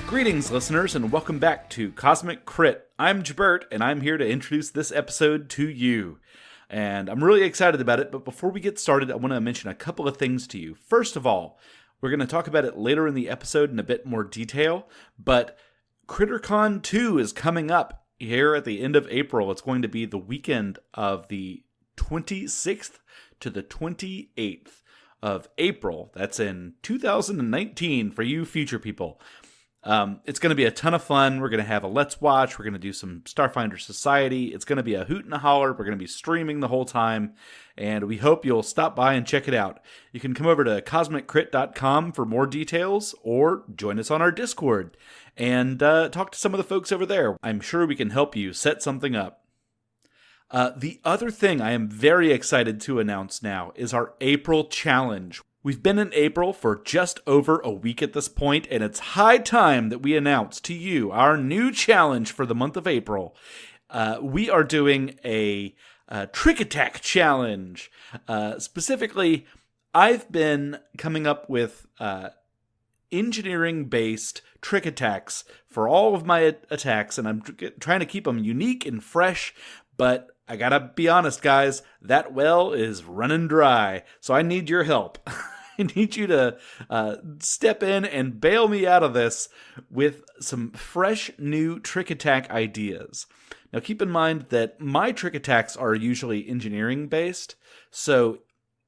Greetings, listeners, and welcome back to Cosmic Crit. I'm Jabert, and I'm here to introduce this episode to you. And I'm really excited about it, but before we get started, I want to mention a couple of things to you. First of all, we're going to talk about it later in the episode in a bit more detail, but CritterCon 2 is coming up here at the end of April. It's going to be the weekend of the 26th to the 28th of April. That's in 2019 for you future people. It's going to be a ton of fun. We're going to have a Let's Watch. We're going to do some Starfinder Society. It's going to be a hoot and a holler. We're going to be streaming the whole time, and we hope you'll stop by and check it out. You can come over to CosmicCrit.com for more details, or join us on our Discord and talk to some of the folks over there. I'm sure we can help you set something up. The other thing I am very excited to announce now is our April Challenge. We've been in April for just over a week at this point, and it's high time that we announce to you our new challenge for the month of April. We are doing a Trick Attack Challenge. Specifically, I've been coming up with engineering-based trick attacks for all of my attacks, and I'm trying to keep them unique and fresh, but I gotta be honest, guys, that well is running dry, so I need your help. I need you to step in and bail me out of this with some fresh new trick attack ideas. Now, keep in mind that my trick attacks are usually engineering-based, so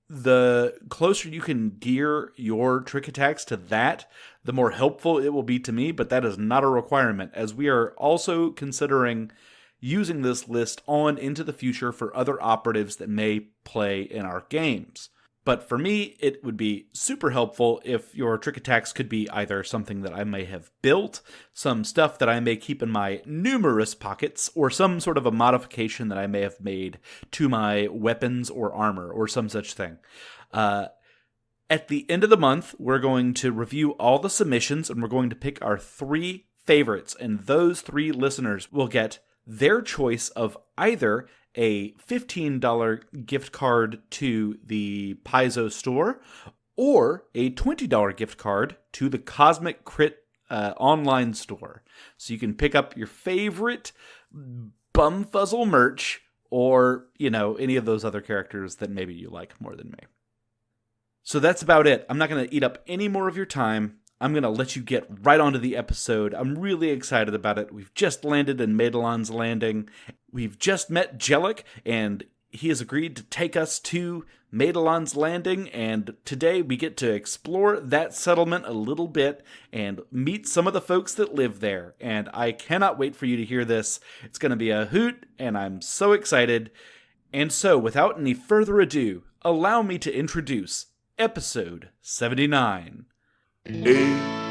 the closer you can gear your trick attacks to that, the more helpful it will be to me, but that is not a requirement, as we are also considering using this list on into the future for other operatives that may play in our games. But for me, it would be super helpful if your trick attacks could be either something that I may have built, some stuff that I may keep in my numerous pockets, or some sort of a modification that I may have made to my weapons or armor, or some such thing. At the end of the month, we're going to review all the submissions, and we're going to pick our 3 favorites, and those 3 listeners will get their choice of either a $15 gift card to the Paizo store or a $20 gift card to the Cosmic Crit online store. So you can pick up your favorite Bumfuzzle merch or, any of those other characters that maybe you like more than me. So that's about it. I'm not going to eat up any more of your time. I'm going to let you get right onto the episode. I'm really excited about it. We've just landed in Madelon's Landing. We've just met Jellic, and he has agreed to take us to Madelon's Landing, and today we get to explore that settlement a little bit and meet some of the folks that live there, and I cannot wait for you to hear this. It's going to be a hoot, and I'm so excited. And so, without any further ado, allow me to introduce Episode 79. A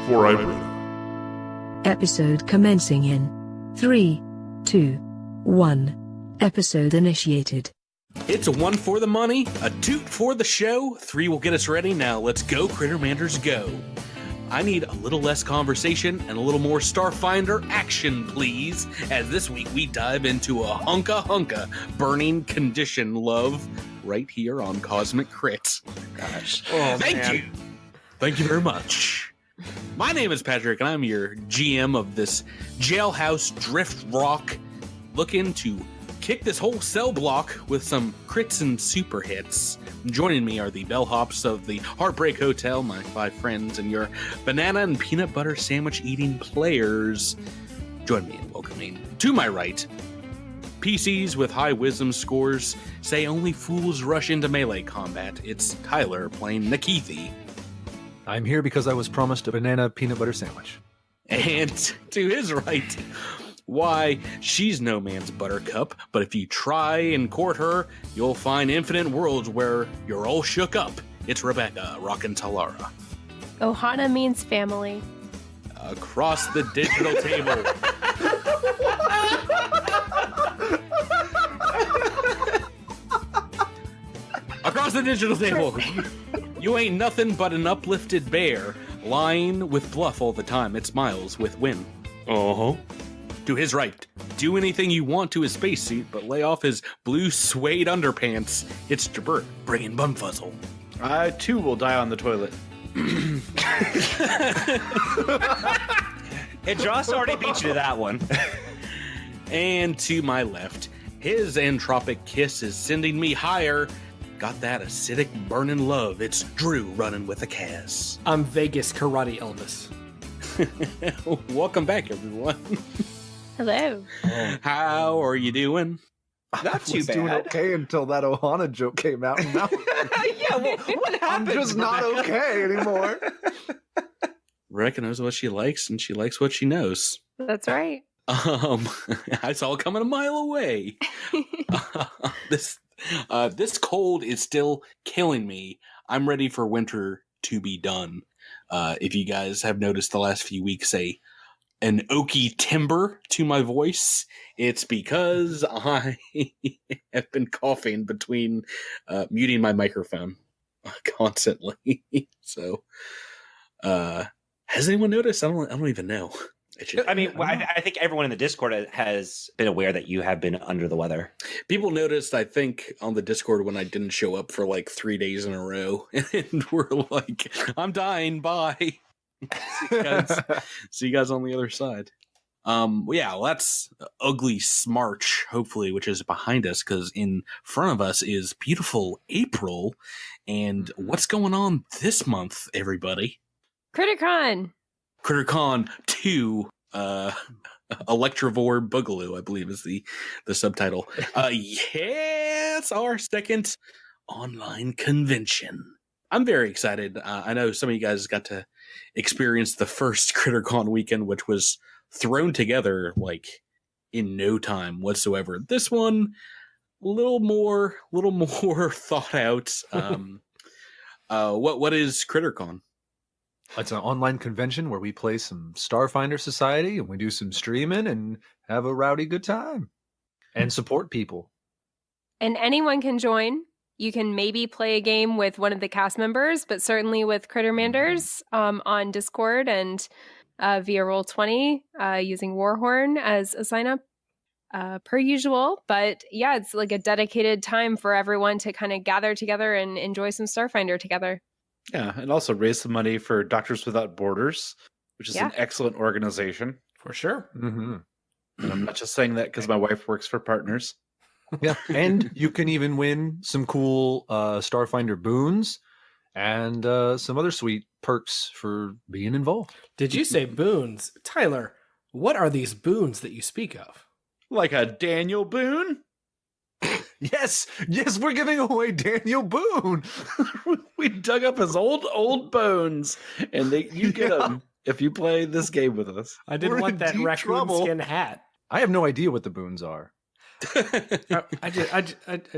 for Aibretta. Episode commencing in 3, 2, 1. Episode initiated. It's a 1 for the money, a 2 for the show, 3 will get us ready. Now let's go, Crittermanders, go. I need a little less conversation and a little more Starfinder action, please, as this week we dive into a hunka burning condition love right here on Cosmic Crit. Gosh. Oh, Thank you. Thank you very much. My name is Patrick, and I'm your GM of this jailhouse drift rock, looking to kick this whole cell block with some crits and super hits. Joining me are the bellhops of the Heartbreak Hotel, my 5 friends, and your banana and peanut butter sandwich eating players. Join me in welcoming, to my right, PCs with high wisdom scores say only fools rush into melee combat. It's Tyler playing Nakithi. I'm here because I was promised a banana peanut butter sandwich. And to his right, why, she's no man's buttercup, but if you try and court her, you'll find infinite worlds where you're all shook up. It's Rebecca, rockin' Talara. Ohana means family. Across the digital table. Across the digital table. You ain't nothing but an uplifted bear, lying with bluff all the time. It smiles with win. Uh-huh. To his right, do anything you want to his spacesuit, but lay off his blue suede underpants. It's Jabert, bringing Bumfuzzle. I, too, will die on the toilet. Hey, Joss already beat you to that one. And to my left, his entropic kiss is sending me higher. Got that acidic burning love. It's Drew running with a Cass. I'm Vegas Karate Elvis. Welcome back, everyone. Hello. How are you doing? Not too was doing bad. okay until that Ohana joke came out. And now Yeah, well, what I'm happened? just not okay anymore. Rebecca knows what she likes, and she likes what she knows. That's right. I saw it coming a mile away. This cold is still killing me. I'm ready for winter to be done. If you guys have noticed the last few weeks, an oaky timbre to my voice, it's because I have been coughing between muting my microphone constantly. So, has anyone noticed? I don't even know. I mean, I think everyone in the Discord has been aware that you have been under the weather. People noticed, I think, on the Discord when I didn't show up for like 3 days in a row, and we're like, "I'm dying, bye." See you guys on the other side. Well, that's ugly Smarch, hopefully, which is behind us, because in front of us is beautiful April. And what's going on this month, everybody? CritterCon. CritterCon 2, Electrovore Boogaloo, I believe is the subtitle. It's our second online convention. I'm very excited. I know some of you guys got to experience the first CritterCon weekend, which was thrown together like in no time whatsoever. This one, a little more thought out. What is CritterCon? It's an online convention where we play some Starfinder Society and we do some streaming and have a rowdy good time and support people. And anyone can join. You can maybe play a game with one of the cast members, but certainly with Crittermanders on Discord and via Roll20 using Warhorn as a sign up per usual. But yeah, it's like a dedicated time for everyone to kind of gather together and enjoy some Starfinder together. Yeah, and also raise some money for Doctors Without Borders, which is an excellent organization. For sure. Mm-hmm. And I'm not just saying that because my wife works for Partners. Yeah, and you can even win some cool Starfinder boons and some other sweet perks for being involved. Did you say boons? Tyler, what are these boons that you speak of? Like a Daniel Boone? Yes, we're giving away Daniel Boone. We dug up his old bones, and you get them if you play this game with us. I didn't We're want in that deep raccoon trouble. skin hat. I have no idea what the boons are. I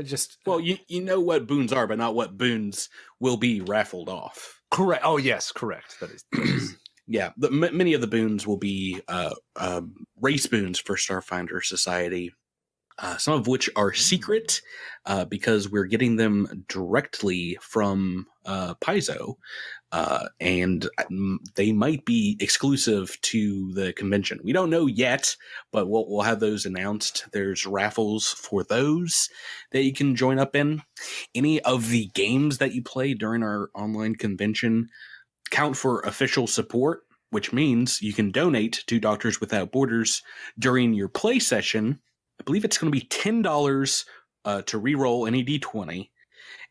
just Well, you know what boons are, but not what boons will be raffled off. Correct. Oh, yes, correct. That is. Yeah, many of the boons will be race boons for Starfinder Society. Some of which are secret because we're getting them directly from Paizo, and they might be exclusive to the convention. We don't know yet, but we'll have those announced. There's raffles for those that you can join up in. Any of the games that you play during our online convention count for official support, which means you can donate to Doctors Without Borders during your play session. I believe it's going to be $10 to re-roll any D20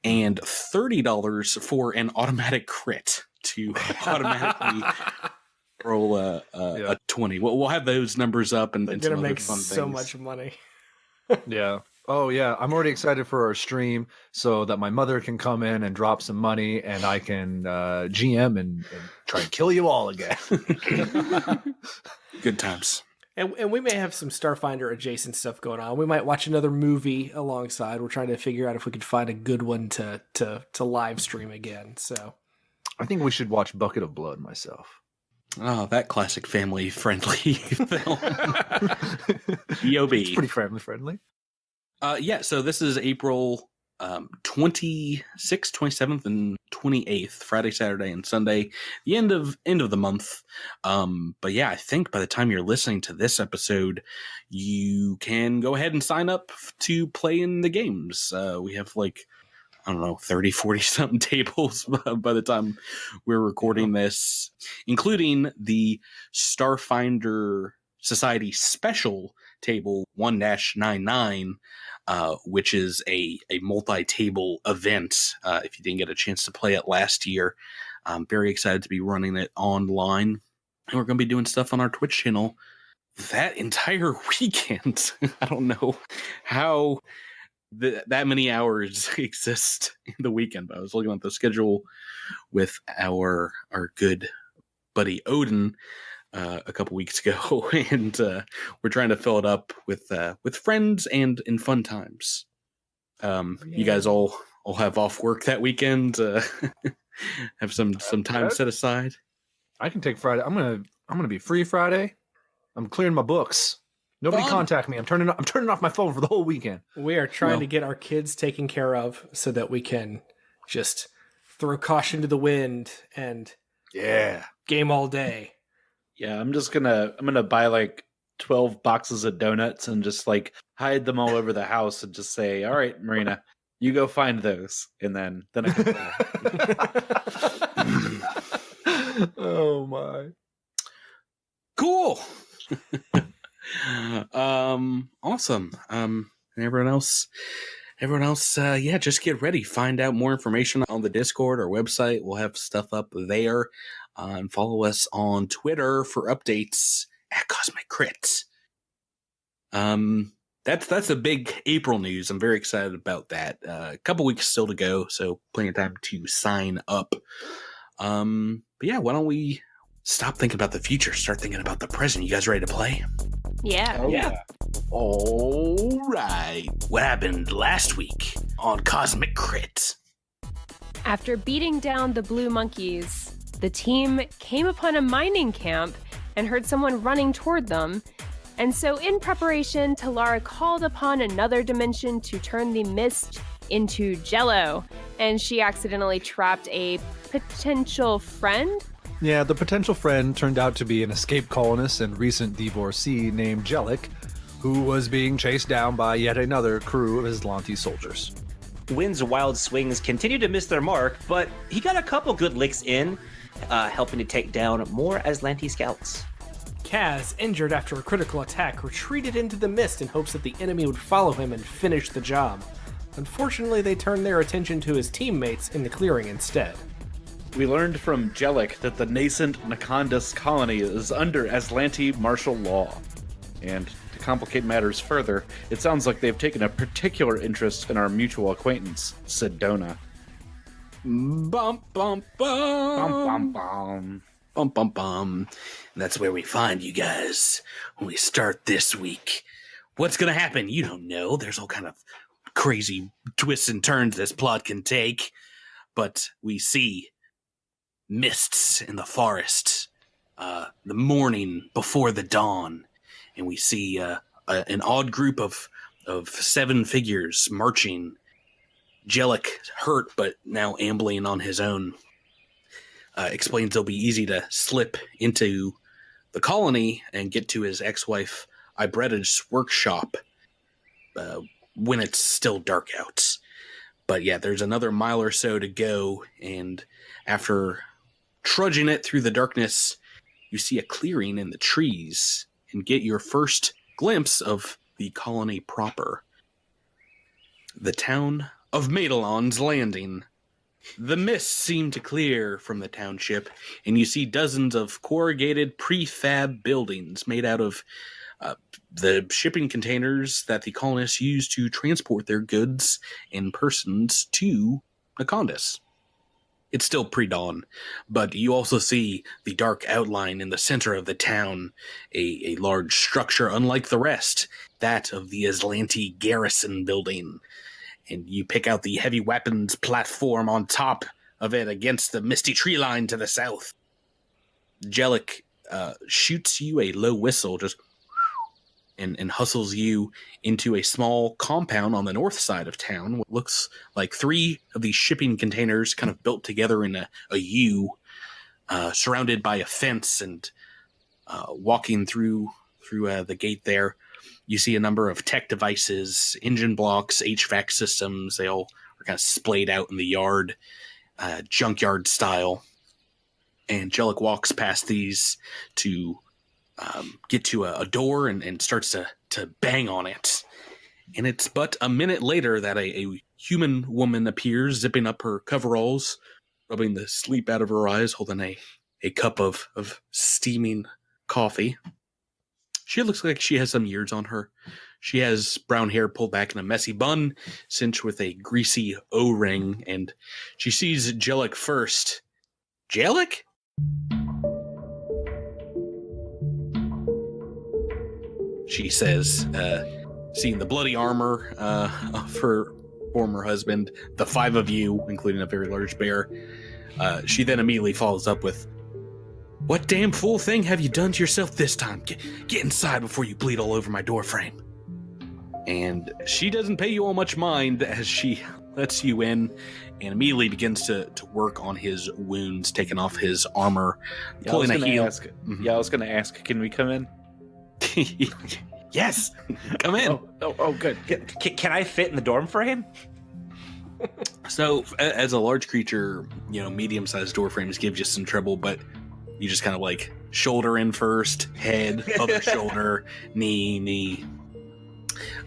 and $30 for an automatic crit to automatically roll a 20. We'll have those numbers up and They're some gonna other make fun so things. much money. Yeah. Oh, yeah. I'm already excited for our stream so that my mother can come in and drop some money and I can GM and try and kill you all again. Good times. And we may have some Starfinder adjacent stuff going on. We might watch another movie alongside. We're trying to figure out if we could find a good one to live stream again. So I think we should watch Bucket of Blood myself. Oh, that classic family-friendly film. EOB. It's pretty family-friendly. Yeah, so this is April 26th, 27th, and 28th, Friday, Saturday, and Sunday, the end of the month. But yeah, I think by the time you're listening to this episode, you can go ahead and sign up to play in the games. We have like I don't know, 30, 40 something tables by the time we're recording this, including the Starfinder Society special table 1-99, which is a multi-table event. If you didn't get a chance to play it last year, I'm very excited to be running it online. And we're going to be doing stuff on our Twitch channel that entire weekend. I don't know how that many hours exist in the weekend, but I was looking at the schedule with our good buddy Odin a couple weeks ago, and we're trying to fill it up with friends and in fun times. You guys all have off work that weekend. Have some time set aside. I can take Friday. I'm gonna be free Friday. I'm clearing my books. Nobody contact me. I'm turning off my phone for the whole weekend. We are trying to get our kids taken care of so that we can just throw caution to the wind and game all day. Yeah, I'm gonna buy like 12 boxes of donuts and just like hide them all over the house and just say, "All right, Marina, you go find those," and then I can play. Oh my. Cool. Awesome. And everyone else, just get ready. Find out more information on the Discord or website. We'll have stuff up there. And follow us on Twitter for updates at Cosmic Crit. That's a big April news. I'm very excited about that. A couple weeks still to go, so plenty of time to sign up. But yeah, why don't we stop thinking about the future, start thinking about the present. You guys ready to play? Yeah. Oh, yeah. All right. What happened last week on Cosmic Crit? After beating down the blue monkeys, the team came upon a mining camp and heard someone running toward them. And so in preparation, Talara called upon another dimension to turn the mist into jello. And she accidentally trapped a potential friend. Yeah, the potential friend turned out to be an escaped colonist and recent divorcee named Jellic, who was being chased down by yet another crew of Azlanti soldiers. Wynn's wild swings continue to miss their mark, but he got a couple good licks in, helping to take down more Azlanti scouts. Kaz, injured after a critical attack, retreated into the mist in hopes that the enemy would follow him and finish the job. Unfortunately, they turned their attention to his teammates in the clearing instead. We learned from Jellic that the nascent Nakandus colony is under Azlanti martial law. And to complicate matters further, it sounds like they've taken a particular interest in our mutual acquaintance, Sedona. Bum, bum, bum. Bum, bum, bum. Bum, bum, bum. And that's where we find you guys when we start this week. What's going to happen? You don't know. There's all kind of crazy twists and turns this plot can take. But we see mists in the forest, the morning before the dawn, and we see an odd group of 7 figures marching. Jellic, hurt but now ambling on his own, explains it'll be easy to slip into the colony and get to his ex-wife Aibretta's workshop when it's still dark out. But yeah, there's another mile or so to go, and after trudging it through the darkness, you see a clearing in the trees and get your first glimpse of the colony proper. The town of Madelon's Landing. The mists seem to clear from the township, and you see dozens of corrugated prefab buildings made out of the shipping containers that the colonists use to transport their goods and persons to Nakandus. It's still pre-dawn, but you also see the dark outline in the center of the town, a large structure unlike the rest, that of the Azlanti garrison building. And you pick out the heavy weapons platform on top of it against the misty tree line to the south. Jellic shoots you a low whistle, just and hustles you into a small compound on the north side of town. What looks like 3 of these shipping containers kind of built together in a U, surrounded by a fence, and walking through the gate there, you see a number of tech devices, engine blocks, HVAC systems. They all are kind of splayed out in the yard, junkyard style. Angelic walks past these to get to a door and starts to bang on it. And it's but a minute later that a human woman appears, zipping up her coveralls, rubbing the sleep out of her eyes, holding a cup of steaming coffee. She looks like she has some years on her. She has brown hair pulled back in a messy bun, cinched with a greasy O-ring, and she sees Jellic first. Jellic? She says, seeing the bloody armor of her former husband, the 5 of you, including a very large bear, she then immediately follows up with, "What damn fool thing have you done to yourself this time? Get inside before you bleed all over my doorframe." And she doesn't pay you all much mind as she lets you in and immediately begins to work on his wounds, taking off his armor, pulling a heel. Yeah, I was going to ask, can we come in? Yes, come in. Oh, good. Can I fit in the dorm frame? So, as a large creature, medium-sized door frames give you some trouble, but you just kind of like shoulder in first, head, other shoulder, knee.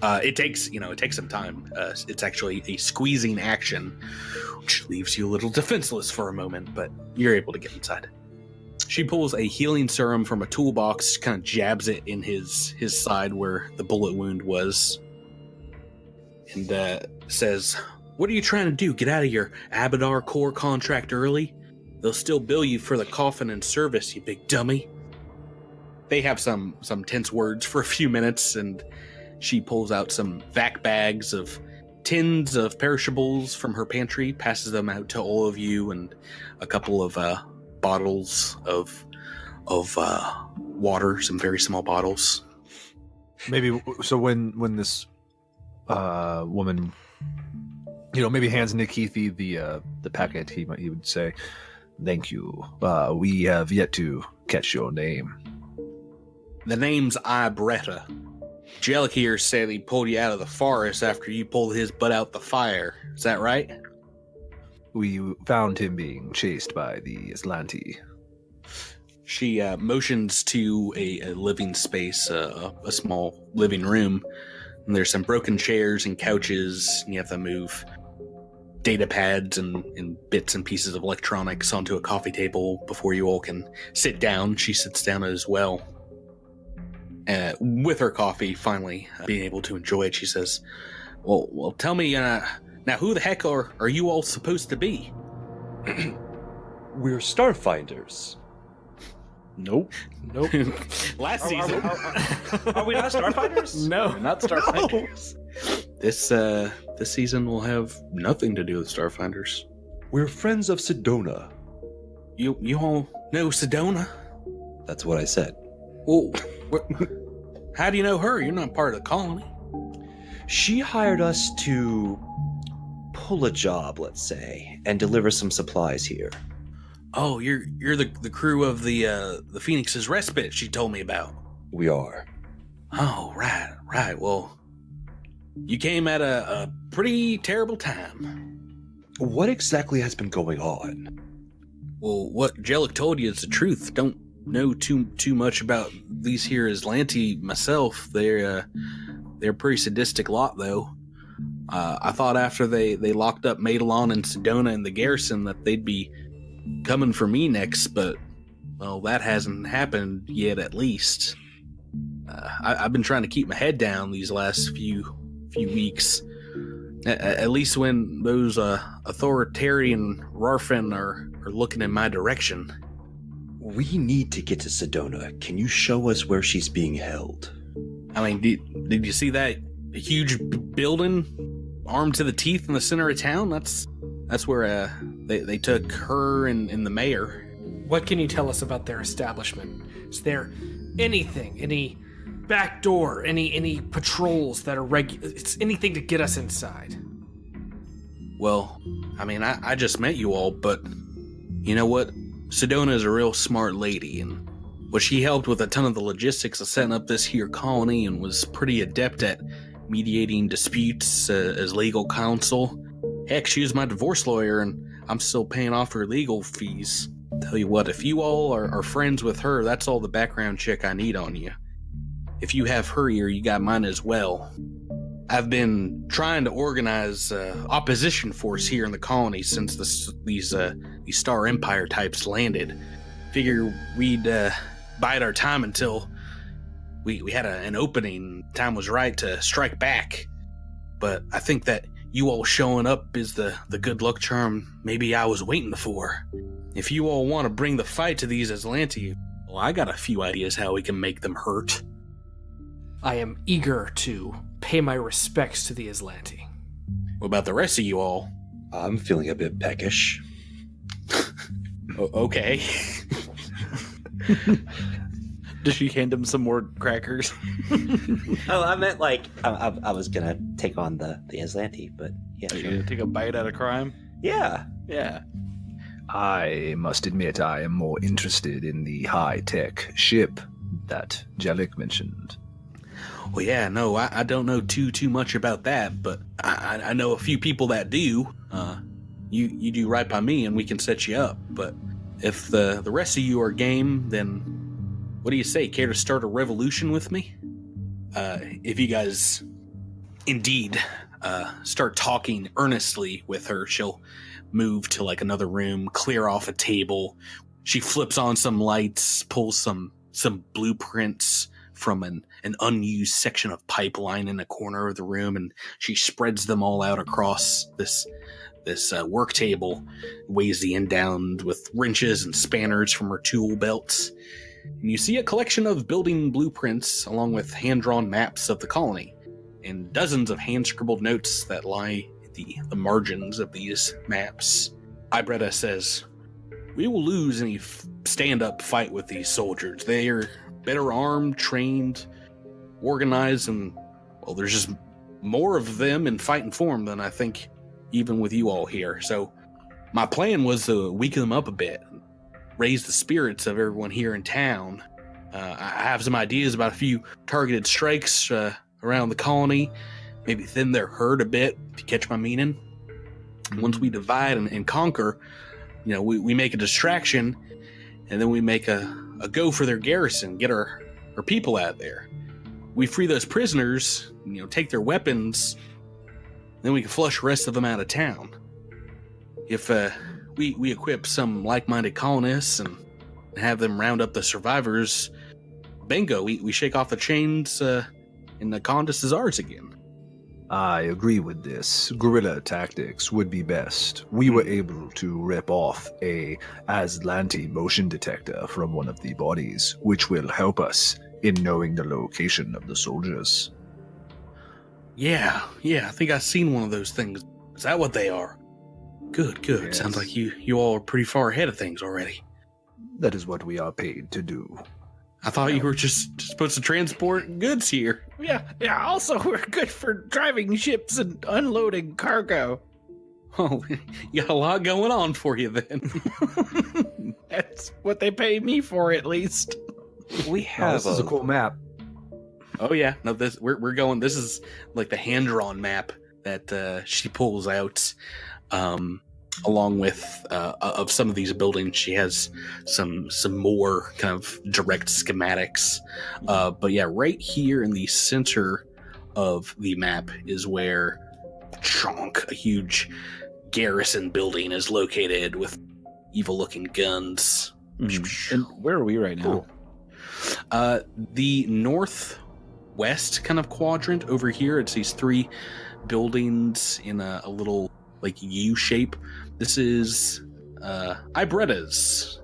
It takes some time. It's actually a squeezing action, which leaves you a little defenseless for a moment, but you're able to get inside. She pulls a healing serum from a toolbox, kind of jabs it in his side where the bullet wound was, and says, "What are you trying to do? Get out of your Abadar core contract early? They'll still bill you for the coffin and service, you big dummy." They have some tense words for a few minutes, and she pulls out some vac bags of tins of perishables from her pantry, passes them out to all of you, and a couple of bottles of water, some very small bottles. Maybe so when this woman, maybe hands Nick Heathy the packet, he would say, "Thank you. We have yet to catch your name." The name's Aibretta. Jellic here said he pulled you out of the forest after you pulled his butt out the fire. Is that right? We found him being chased by the Azlanti. She motions to a living space, a small living room. And there's some broken chairs and couches, and you have to move data pads and bits and pieces of electronics onto a coffee table before you all can sit down. She sits down as well. With her coffee, finally being able to enjoy it, she says, Well, tell me, now who the heck are you all supposed to be?" We're Starfinders. Nope. Last season. Are we not Starfinders? No, we're not Starfinders. This season will have nothing to do with Starfinders. We're friends of Sedona. You all know Sedona? That's what I said. Well, how do you know her? You're not part of the colony. She hired us to pull a job, let's say, and deliver some supplies here. Oh, you're the crew of the Phoenix's Respite she told me about. We are. Oh, right. Well, you came at a pretty terrible time. What exactly has been going on? Well, what Jellic told you is the truth. Don't know too much about these here Azlanti myself. They're a pretty sadistic lot, though. I thought after they locked up Madelon and Sedona in the garrison that they'd be coming for me next, but, well, that hasn't happened yet, at least. I've been trying to keep my head down these last few weeks. At least when those authoritarian Rarfin are looking in my direction. We need to get to Sedona. Can you show us where she's being held? I mean, did you see that huge building armed to the teeth in the center of town? That's where they took her and the mayor. What can you tell us about their establishment? Is there anything, any back door, any patrols that are regular? It's anything to get us inside. Well, I mean, I just met you all, but you know what? Sedona is a real smart lady, and she helped with a ton of the logistics of setting up this here colony and was pretty adept at mediating disputes as legal counsel. Heck, she was my divorce lawyer, and I'm still paying off her legal fees. Tell you what, if you all are friends with her, that's all the background check I need on you. If you have her ear, you got mine as well. I've been trying to organize opposition force here in the colony since these Star Empire types landed. Figure we'd bide our time until we had an opening. Time was right to strike back. But I think that you all showing up is the good luck charm maybe I was waiting for. If you all want to bring the fight to these Azlanti, well, I got a few ideas how we can make them hurt. I am eager to pay my respects to the Azlanti. What about the rest of you all? I'm feeling a bit peckish. Okay. Does she hand him some more crackers? Oh, I meant like I was gonna take on the Azlanti, but yeah, Are you sure. gonna take a bite out of crime? Yeah. Yeah. I must admit I am more interested in the high-tech ship that Jellic mentioned. Well, yeah, no, I don't know too much about that, but I know a few people that do. You do right by me, and we can set you up. But if the rest of you are game, then what do you say? Care to start a revolution with me? If you guys indeed start talking earnestly with her, she'll move to like another room, clear off a table. She flips on some lights, pulls some blueprints from an unused section of pipeline in a corner of the room, and she spreads them all out across this work table, weighs the end down with wrenches and spanners from her tool belts. And you see a collection of building blueprints along with hand-drawn maps of the colony and dozens of hand-scribbled notes that lie at the margins of these maps. Aibretta says, "We will lose any stand-up fight with these soldiers. They are better armed, trained, organized, and, well, there's just more of them in fighting form than I think even with you all here. So my plan was to weaken them up a bit, raise the spirits of everyone here in town. I have some ideas about a few targeted strikes around the colony, maybe thin their herd a bit, if you catch my meaning. Once we divide and conquer, we make a distraction, and then we make a go for their garrison, get our people out there. We free those prisoners, take their weapons, then we can flush the rest of them out of town. If we equip some like-minded colonists and have them round up the survivors, bingo, we shake off the chains and the Condis is ours again." I agree with this. Guerrilla tactics would be best. We were able to rip off a Azlanti motion detector from one of the bodies, which will help us in knowing the location of the soldiers. Yeah, I think I've seen one of those things. Is that what they are? Good. Yes. Sounds like you all are pretty far ahead of things already. That is what we are paid to do. I thought you were just supposed to transport goods here. Yeah. Also, we're good for driving ships and unloading cargo. Oh, you got a lot going on for you then. That's what they pay me for, at least. We have This is a cool map. Oh yeah, no, we're going. This is like the hand-drawn map that she pulls out, along with of some of these buildings. She has some more kind of direct schematics. But yeah, right here in the center of the map is where a huge garrison building is located with evil-looking guns. And where are we right now? The northwest kind of quadrant over here. It's these three buildings in a little like U shape. This is Aibretta's.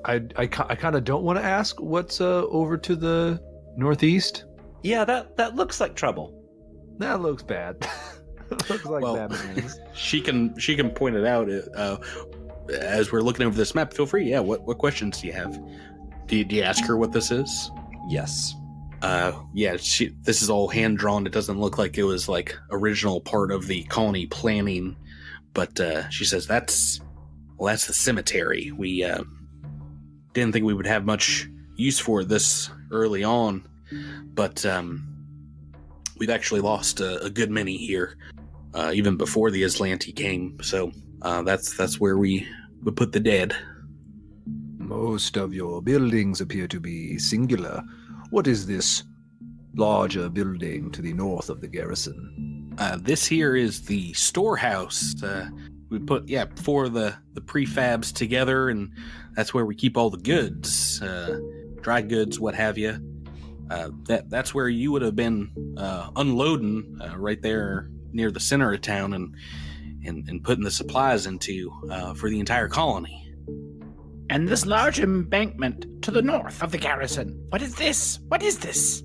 I kind of don't want to ask what's over to the northeast. Yeah, that looks like trouble. That looks bad. Looks like Well, bad news. She can point it out as we're looking over this map. Feel free. Yeah. What questions do you have? Do you ask her what this is? Yes. Yeah. This is all hand drawn. It doesn't look like it was like original part of the colony planning, but she says that's the cemetery. We didn't think we would have much use for it this early on, but we've actually lost a good many here. even before the Azlanti came. So that's where we would put the dead. Most of your buildings appear to be singular. What is this larger building to the north of the garrison? This here is the storehouse. We put, four of the prefabs together, and that's where we keep all the goods, dry goods, what have you. That's where you would have been unloading right there near the center of town and putting the supplies into for the entire colony. And this large embankment to the north of the garrison. What is this? What is this?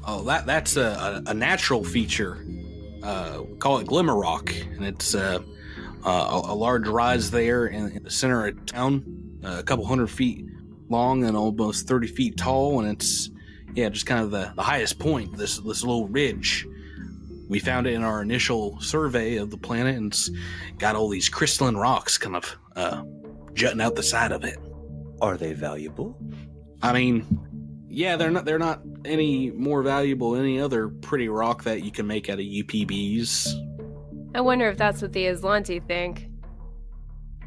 Oh, that's a natural feature. We call it Glimmer Rock, and it's a large rise there in the center of town, a couple 100 feet long and almost 30 feet tall, and it's just kind of the highest point, this little ridge. We found it in our initial survey of the planet, and it's got all these crystalline rocks kind of jutting out the side of it. Are they valuable? I mean, they're not any more valuable than any other pretty rock that you can make out of UPBs. I wonder if that's what the Azlanti think.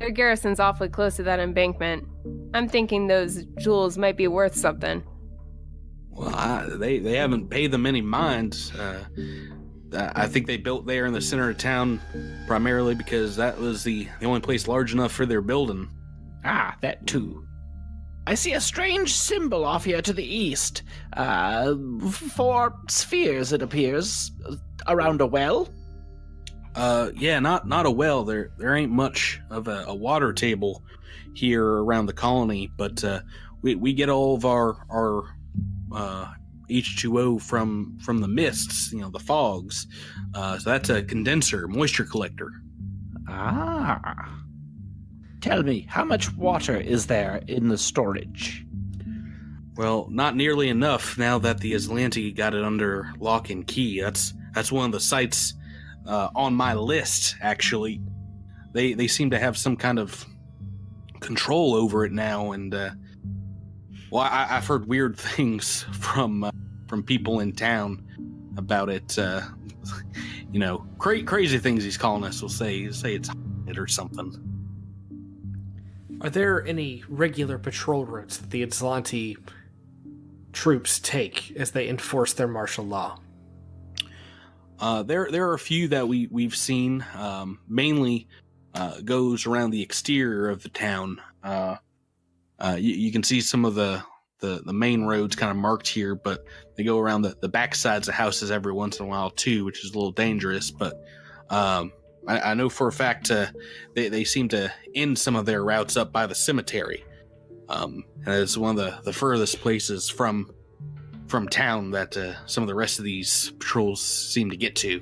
Their garrison's awfully close to that embankment. I'm thinking those jewels might be worth something. Well, they haven't paid them any mind. I think they built there in the center of town primarily because that was the only place large enough for their building. Ah, that too. I see a strange symbol off here to the east. 4 spheres, it appears, around a well. Not a well. There ain't much of a water table here around the colony, but we get all of our H2O from the mists, the fogs. So that's a condenser, moisture collector. Ah. Tell me, how much water is there in the storage? Well, not nearly enough now that the Azlanti got it under lock and key. That's one of the sites on my list, actually. They seem to have some kind of control over it now, and I've heard weird things from people in town about it. Crazy things he's calling us. Will say it's it or something. Are there any regular patrol routes that the Azlanti troops take as they enforce their martial law? There are a few that we've seen. Mainly goes around the exterior of the town. You can see some of the main roads kind of marked here, but they go around the back sides of houses every once in a while too, which is a little dangerous. But I know for a fact they seem to end some of their routes up by the cemetery. And it's one of the furthest places from town that some of the rest of these patrols seem to get to.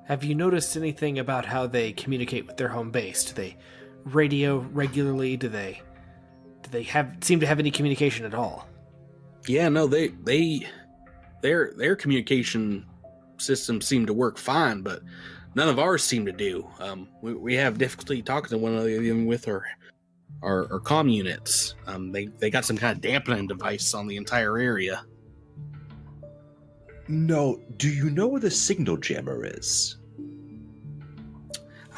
Have you noticed anything about how they communicate with their home base? Do they radio regularly? Do they seem to have any communication at all? Yeah, no, their communication systems seem to work fine, but none of ours seem to do. We have difficulty talking to one another even with our comm units. They got some kind of dampening device on the entire area. No, do you know where the signal jammer is?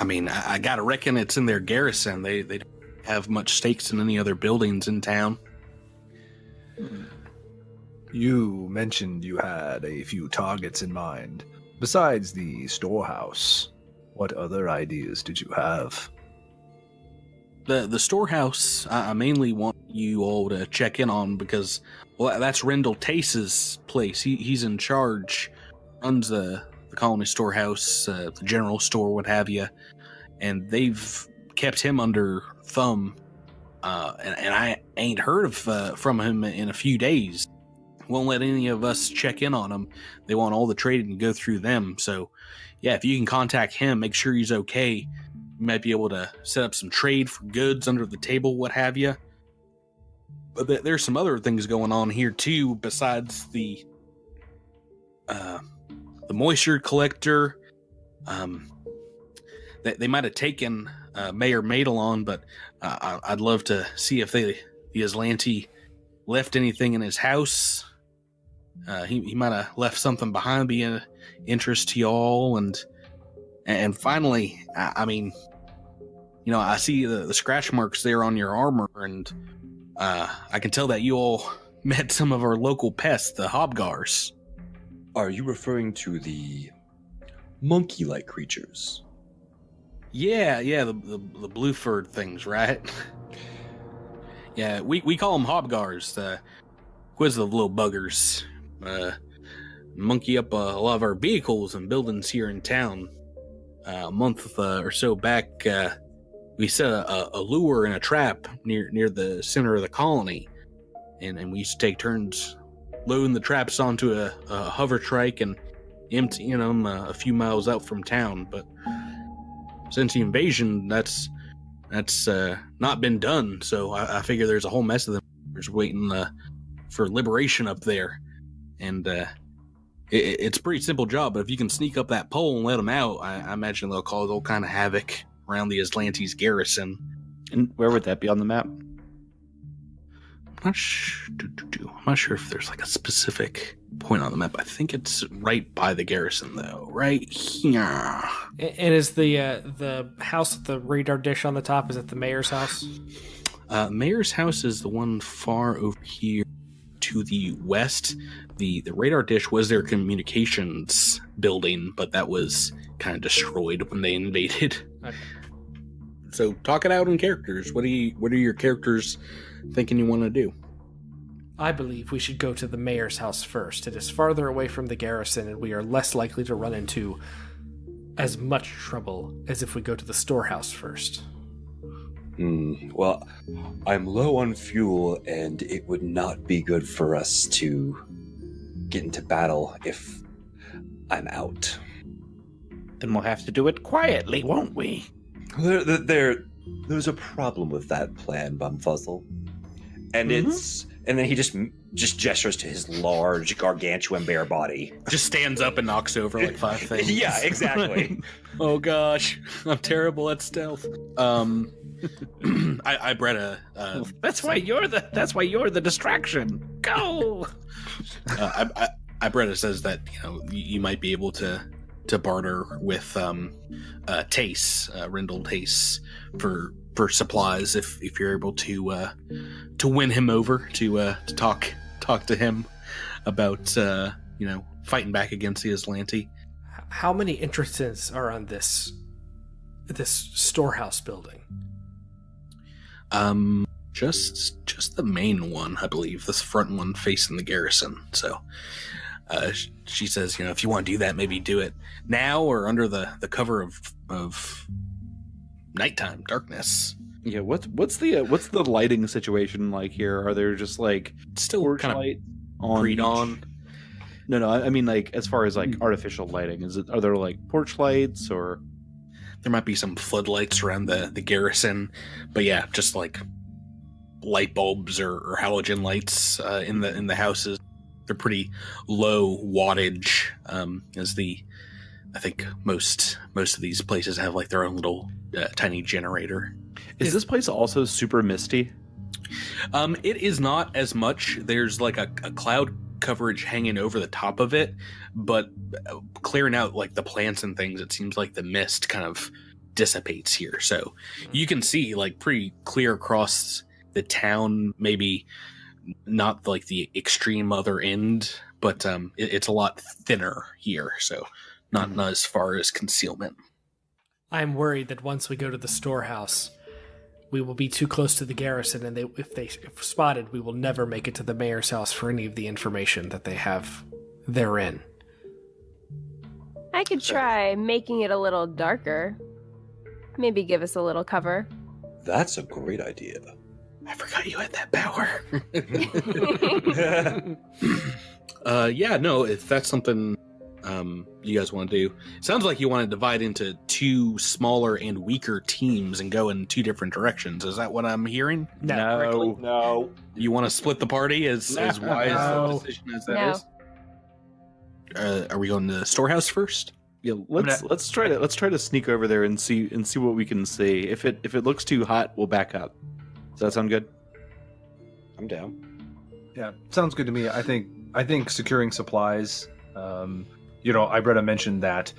I mean, I gotta reckon it's in their garrison. They don't have much stakes in any other buildings in town. You mentioned you had a few targets in mind. Besides the storehouse, what other ideas did you have? The storehouse, I mainly want you all to check in on because, well, that's Rendell Tace's place. He's in charge, runs the colony storehouse, the general store, what have you, and they've kept him under thumb, and I ain't heard from him in a few days. Won't let any of us check in on him. They want all the trading to go through them. So, yeah, if you can contact him, make sure he's okay. You might be able to set up some trade for goods under the table, what have you. But there's some other things going on here too, besides the moisture collector. They might have taken Mayor Madelon, but I'd love to see if the Azlanti left anything in his house. He might have left something behind be of interest to y'all. And finally, I mean, you know, I see the scratch marks there on your armor, and I can tell that you all met some of our local pests, the hobgars. Are you referring to the monkey-like creatures? Yeah, the blue furred things, right? Yeah, we call them hobgars. Quiz the little buggers. Monkey up a lot of our vehicles and buildings here in town. A month or so back, we set a lure and a trap near the center of the colony, and we used to take turns loading the traps onto a hover trike and emptying them a few miles out from town. But since the invasion, that's not been done. So I figure there's a whole mess of them waiting for liberation up there, and it's a pretty simple job. But if you can sneak up that pole and let them out, I imagine they'll cause all kind of havoc around the Azlanti's garrison. And where would that be on the map? I'm not sure if there's like a specific point on the map. I think it's right by the garrison, though. Right here. And is the house with the radar dish on the top, is it the mayor's house? Mayor's house is the one far over here to the west. The radar dish was their communications building, but that was kind of destroyed when they invaded. Okay. So talk it out in characters. What are your characters thinking you want to do? I believe we should go to the mayor's house first. It is farther away from the garrison, and we are less likely to run into as much trouble as if we go to the storehouse first. Well, I'm low on fuel, and it would not be good for us to get into battle if I'm out. Then we'll have to do it quietly, won't we? There's a problem with that plan, Bumfuzzle. And and then he just gestures to his large, gargantuan bear body. Just stands up and knocks over like 5 things. Yeah, exactly. Oh gosh, I'm terrible at stealth. Aibretta. That's why you're the distraction. Go. Aibretta says that you might be able to barter with Tace, Rindle Tace, for supplies if you're able to win him over to talk to him about fighting back against the Azlanti. How many entrances are on this storehouse building? Just the main one, I believe. This front one facing the garrison. So she says, if you want to do that, maybe do it now or under the cover of nighttime, darkness. Yeah, what's the lighting situation like here? Are there just like still kind of green on? No, I mean like as far as like artificial lighting, are there like porch lights or? There might be some floodlights around the garrison, but yeah, just like light bulbs or halogen lights in the houses. They're pretty low wattage, I think most of these places have like their own little tiny generator. Is this place also super misty? It is not as much. There's like a cloud coverage hanging over the top of it, but clearing out like the plants and things, it seems like the mist kind of dissipates here. So you can see like pretty clear across the town, maybe not like the extreme other end, but it's a lot thinner here. So not as far as concealment. I'm worried that once we go to the storehouse, we will be too close to the garrison, and if spotted, we will never make it to the mayor's house for any of the information that they have therein. I could try making it a little darker. Maybe give us a little cover. That's a great idea. I forgot you had that power. Yeah, no, if that's something you guys want to do. It sounds like you want to divide into 2 smaller and weaker teams and go in 2 different directions. Is that what I'm hearing? No. You want to split the party as wise a decision as that is? Are we going to the storehouse first? Yeah, let's try to sneak over there and see what we can see. If it looks too hot, we'll back up. Does that sound good? I'm down. Yeah, sounds good to me. I think I think securing supplies. Aibretta mentioned that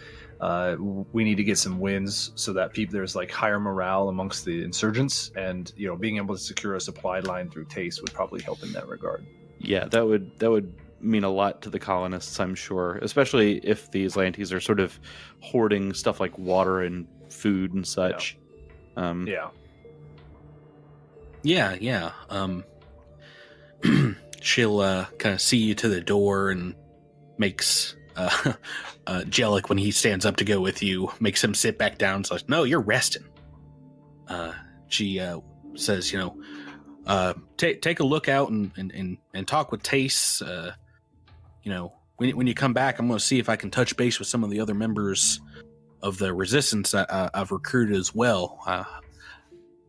we need to get some wins so that there's like higher morale amongst the insurgents, and being able to secure a supply line through Taste would probably help in that regard. Yeah, that would mean a lot to the colonists, I'm sure, especially if the Azlantis are sort of hoarding stuff like water and food and such. Yeah. Yeah. She'll kind of see you to the door and makes Jellic, when he stands up to go with you, makes him sit back down. So, no, you're resting. She says, take a look out and talk with Tace. When you come back, I'm going to see if I can touch base with some of the other members of the resistance I've recruited as well.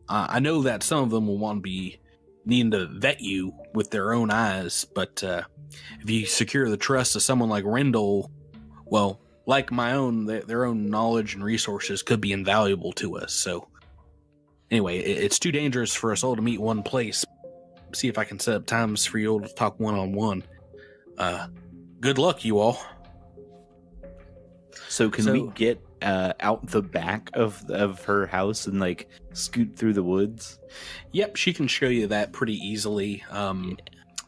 I know that some of them will want to be needing to vet you with their own eyes, but if you secure the trust of someone like Rendell, well, like my own, their own knowledge and resources could be invaluable to us. So anyway, it's too dangerous for us all to meet one place. See if I can set up times for you all to talk one-on-one. Good luck, you all. So can we get out the back of her house and like scoot through the woods? Yep, she can show you that pretty easily.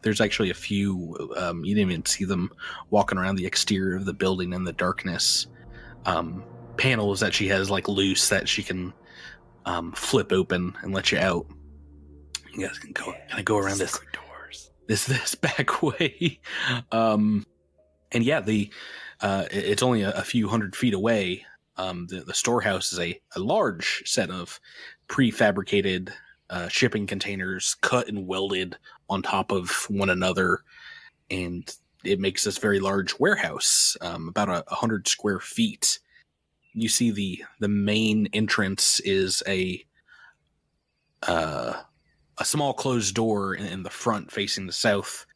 There's actually a few, you didn't even see them walking around the exterior of the building in the darkness. Panels that she has like loose that she can flip open and let you out. You guys can go around this back way. And yeah, it's only a few 100 feet away. The storehouse is a large set of prefabricated shipping containers cut and welded on top of one another, and it makes this very large warehouse, about 100 square feet. You see the main entrance is a small closed door in the front facing the south,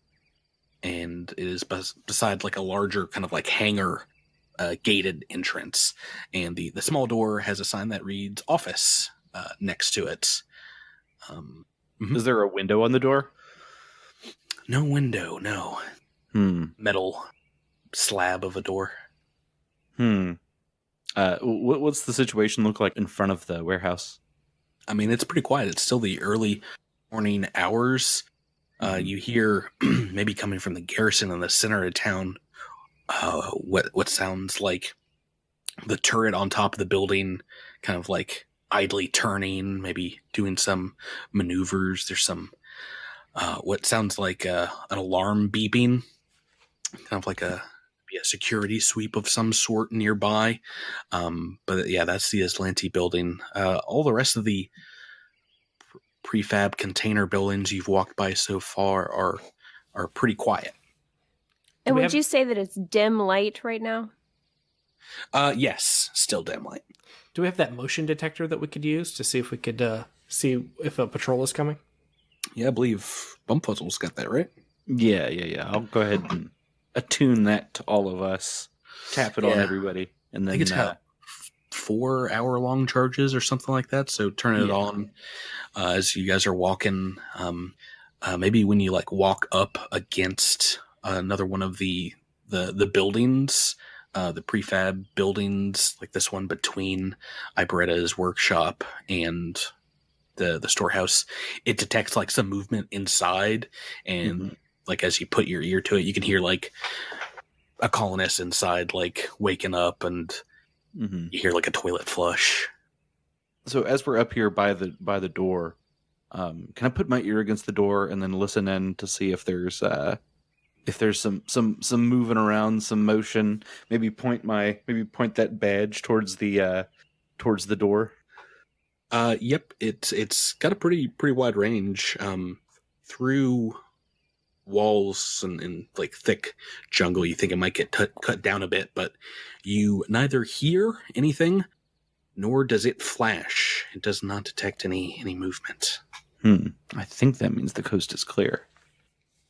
and it is beside like a larger kind of like hangar gated entrance, and the small door has a sign that reads office next to it. Is there a window on the door? No window, no. Metal slab of a door. What's the situation look like in front of the warehouse? I mean, it's pretty quiet. It's still the early morning hours. You hear maybe coming from the garrison in the center of town, what sounds like the turret on top of the building, kind of like idly turning, maybe doing some maneuvers. There's some what sounds like an alarm beeping, kind of like a security sweep of some sort nearby. But yeah, that's the Azlanti building. All the rest of the prefab container buildings you've walked by so far are pretty quiet. And would you say that it's dim light right now? Yes, still dim light. Do we have that motion detector that we could use to see if we could see if a patrol is coming? Yeah, I believe Bumfuzzle's got that, right? Yeah. I'll go ahead and attune that to all of us. Tap it on everybody. And then I think it's got 4 hour-long charges or something like that, so turn it on as you guys are walking. Maybe when you like walk up against another one of the buildings, the prefab buildings, like this one between Aibretta's workshop and the storehouse, it detects like some movement inside, and like as you put your ear to it, you can hear like a colonist inside like waking up, and you hear like a toilet flush. So as we're up here by the door, can I put my ear against the door and then listen in to see if there's some moving around, some motion? Maybe point that badge towards the door. Yep, it's got a pretty wide range through walls and like thick jungle. You think it might get cut down a bit, but you neither hear anything nor does it flash. It does not detect any movement. I think that means the coast is clear.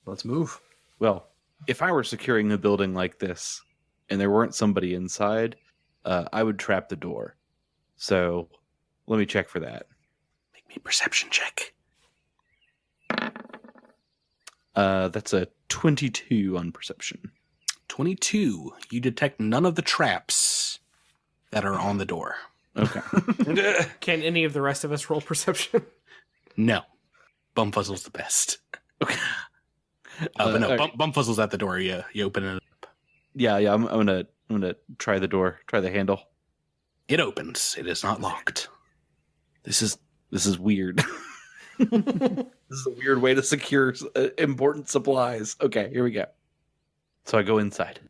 Let's move. Well, if I were securing a building like this and there weren't somebody inside, I would trap the door. So let me check for that. Make me a perception check. That's a 22 on perception. 22. You detect none of the traps that are on the door. Okay. Can any of the rest of us roll perception? No. Bumfuzzle's the best. Okay. But no, all right. Bumfuzzle's at the door. You open it up. Yeah. I'm gonna try the door. Try the handle. It opens. It is not locked. This is weird. This is a weird way to secure important supplies. Okay, here we go. So I go inside.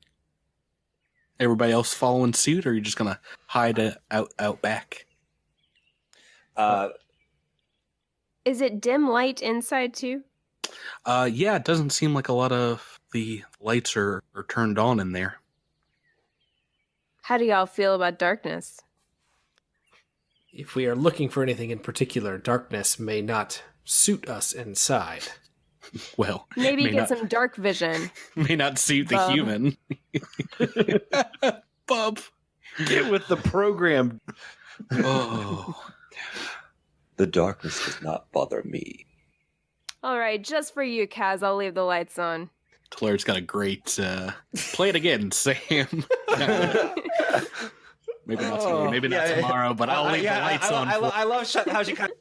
Everybody else following suit, or are you just gonna hide out back? Is it dim light inside too? Yeah, it doesn't seem like a lot of the lights are turned on in there. How do y'all feel about darkness? If we are looking for anything in particular, darkness may not suit us inside. Well, Maybe may get not- some dark vision. May not suit the Bub. human. Bub. Get with the program. Oh. The darkness does not bother me. All right, just for you, Kaz, I'll leave the lights on. Tolaire's got a great play it again, Sam. Maybe not today, maybe not tomorrow, but I'll leave the lights on. I love how she kind of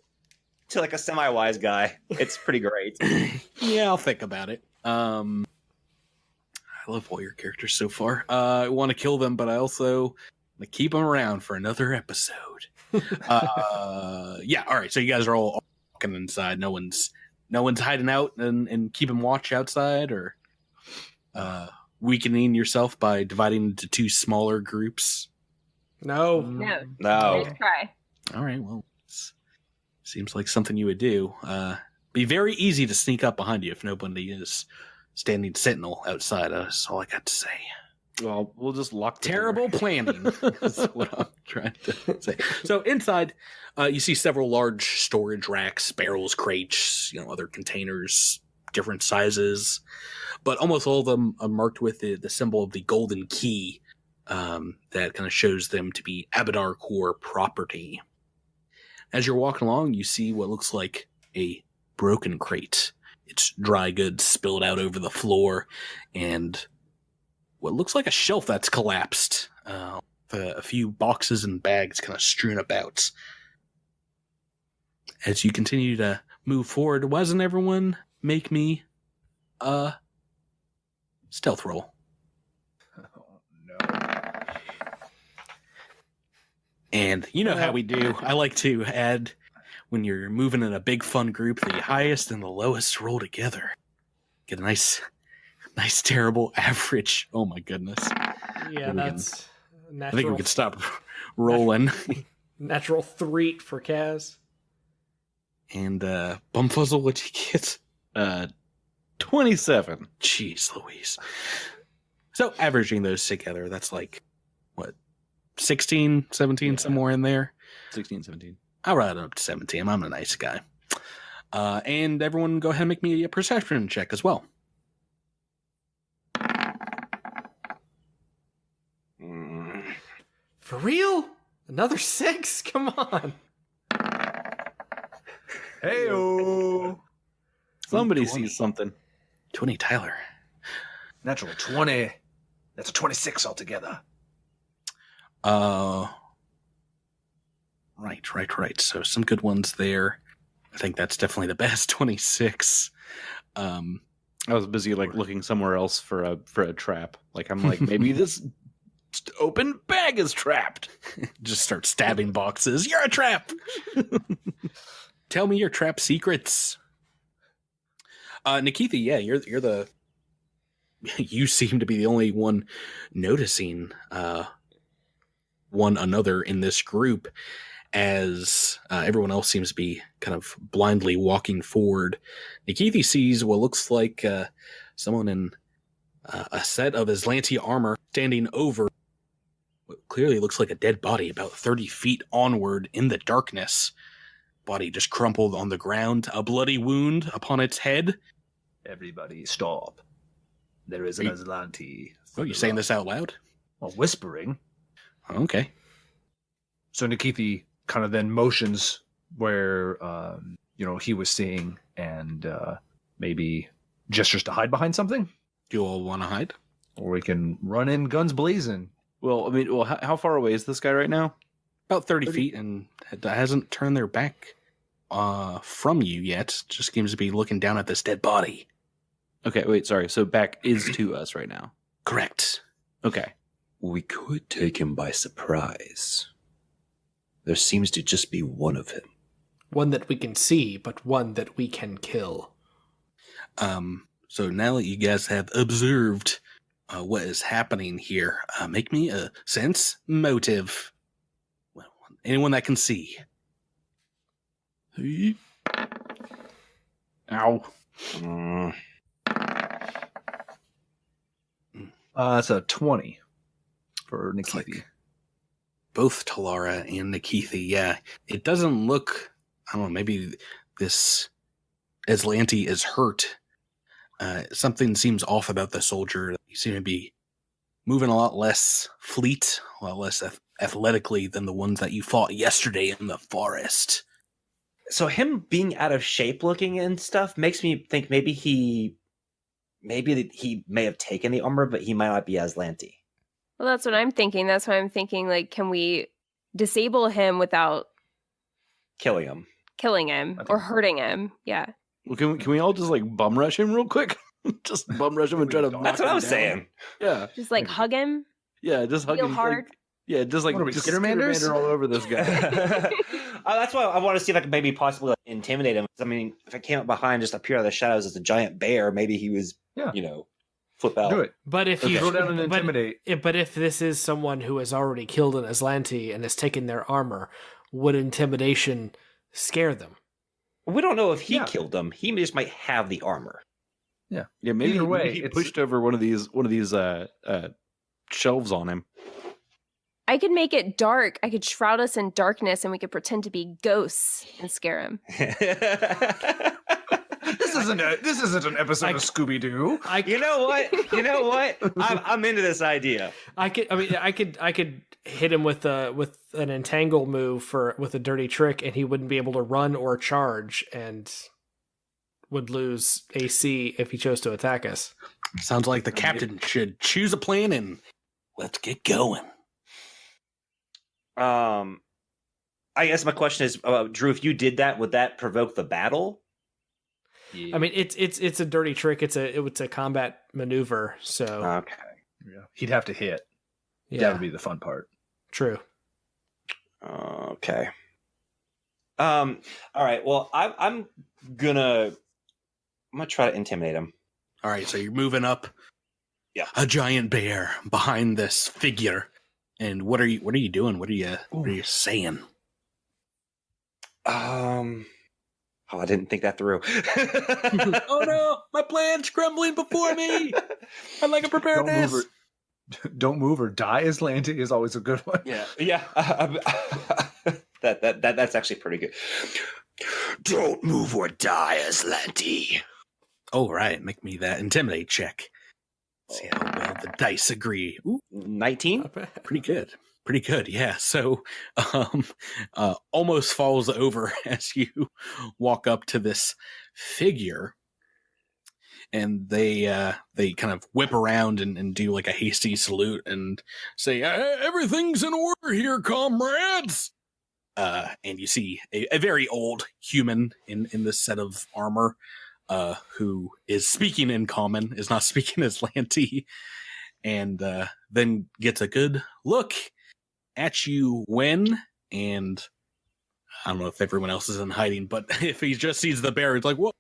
to like a semi-wise guy. It's pretty great. Yeah, I'll think about it. I love all your characters so far. I want to kill them, but I also want to keep them around for another episode. Yeah, all right. So you guys are all walking inside. No one's hiding out and keeping watch outside, or weakening yourself by dividing into two smaller groups. No. No. No. Nice try. All right. Well, seems like something you would do. Be very easy to sneak up behind you if nobody is standing sentinel outside. That's all I got to say. Well, we'll just lock the Terrible door. planning. That's what I'm trying to say. So inside, you see several large storage racks, barrels, crates, other containers, different sizes, but almost all of them are marked with the symbol of the golden key that kind of shows them to be Abadar core property. As you're walking along, you see what looks like a broken crate. It's dry goods spilled out over the floor, and what looks like a shelf that's collapsed. A few boxes and bags kind of strewn about. As you continue to move forward, why doesn't everyone make me a stealth roll? Oh, no. And you know how we do. I like to add, when you're moving in a big fun group, the highest and the lowest roll together. Get a nice terrible average. Oh my goodness. Yeah, we that's I think natural. we could stop rolling. Natural 3 for Kaz. And Bumfuzzle, what'd you get? 27. Jeez Louise. So averaging those together, that's like, what, 16, 17, somewhere in there? 16, 17. I'll round it up to 17. I'm a nice guy. And everyone go ahead and make me a perception check as well. For real? Another 6? Come on. Hey-o. Somebody 20. sees something. 20, Tyler. Natural 20. That's a 26 altogether. Right. So some good ones there. I think that's definitely the best. 26. I was busy looking somewhere else for a trap. I'm like, maybe this open bag is trapped. Just start stabbing boxes. You're a trap. Tell me your trap secrets. Nikitha, yeah, you're the. You seem to be the only one noticing one another in this group, as everyone else seems to be kind of blindly walking forward. Nikitha sees what looks like someone in a set of Azlanti armor standing over what clearly looks like a dead body about 30 feet onward in the darkness. Body just crumpled on the ground, a bloody wound upon its head. Everybody stop. There is an Azlanti. Oh, you saying this out loud? Well, whispering. Okay. So Nikithi kind of then motions where he was seeing, and maybe gestures to hide behind something, You all want to hide? or we can run in guns blazing. Well, I mean, how far away is this guy right now? About 30 feet, and it hasn't turned their back from you yet. Just seems to be looking down at this dead body. Okay, wait, sorry. So back is to us right now. Correct. Okay. We could take him by surprise. There seems to just be one of him. One that we can see, but one that we can kill. So now that you guys have observed what is happening here, make me a sense motive. Well, anyone that can see. Ow. That's a 20 for It's Nikithi. like both Talara and Nikithi, yeah. It doesn't look, I don't know, maybe this Azlanti is hurt. Something seems off about the soldier. You seem to be moving a lot less fleet, a lot less athletically than the ones that you fought yesterday in the forest. So him being out of shape looking and stuff makes me think maybe he may have taken the armor, but he might not be Azlanti. Well, that's what I'm thinking. That's why I'm thinking, like, can we disable him without Killing him. killing him or hurting him? Yeah. Well, can we all just like bum rush him real quick? Just bum rush him and try to. That's what I was saying. Yeah. Just like hug him. Yeah. Just hug Real him hard. Like, yeah. Just like What are we, just Skittermanders? Skittermander all over this guy. That's why I want to see if I can maybe possibly like, intimidate him. I mean, if I came up behind, just appear out of the shadows as a giant bear, maybe he was, flip out. Do it. But if you Throw down and intimidate. But if this is someone who has already killed an Azlanti and has taken their armor, would intimidation scare them? We don't know if he Yeah. killed him. He just might have the armor. Yeah. Yeah. Maybe, Either way, maybe he it's- pushed over one of these shelves on him. I could make it dark. I could shroud us in darkness and we could pretend to be ghosts and scare him. This isn't an episode of Scooby Doo. You know what? I'm into this idea. I could hit him with an entangle move with a dirty trick, and he wouldn't be able to run or charge, and would lose AC if he chose to attack us. Sounds like the captain should choose a plan and let's get going. I guess my question is, Drew, if you did that, would that provoke the battle? I mean, it's a dirty trick. It's a combat maneuver. So Okay. Yeah. He'd have to hit. yeah, That would be the fun part. true. Okay. All right. Well, I'm gonna try to intimidate him. All right, so you're moving up. Yeah. A giant bear behind this figure. And what are you doing? What are you saying? Oh, I didn't think that through. Oh no, my plan's crumbling before me. I'm like a preparedness. Don't move or die as Lanty is always a good one. Yeah. That's actually pretty good. Don't move or die, Azlanti. All right, make me that intimidate check. See how well the dice agree. Ooh, 19? pretty good. Pretty good, yeah. So, almost falls over as you walk up to this figure, and they kind of whip around and do like a hasty salute and say, "Everything's in order here, comrades." And you see a very old human in this set of armor, who is speaking in common, is not speaking as Lanty, and then gets a good look at you and I don't know if everyone else is in hiding, but if he just sees the bear, he's like, "What?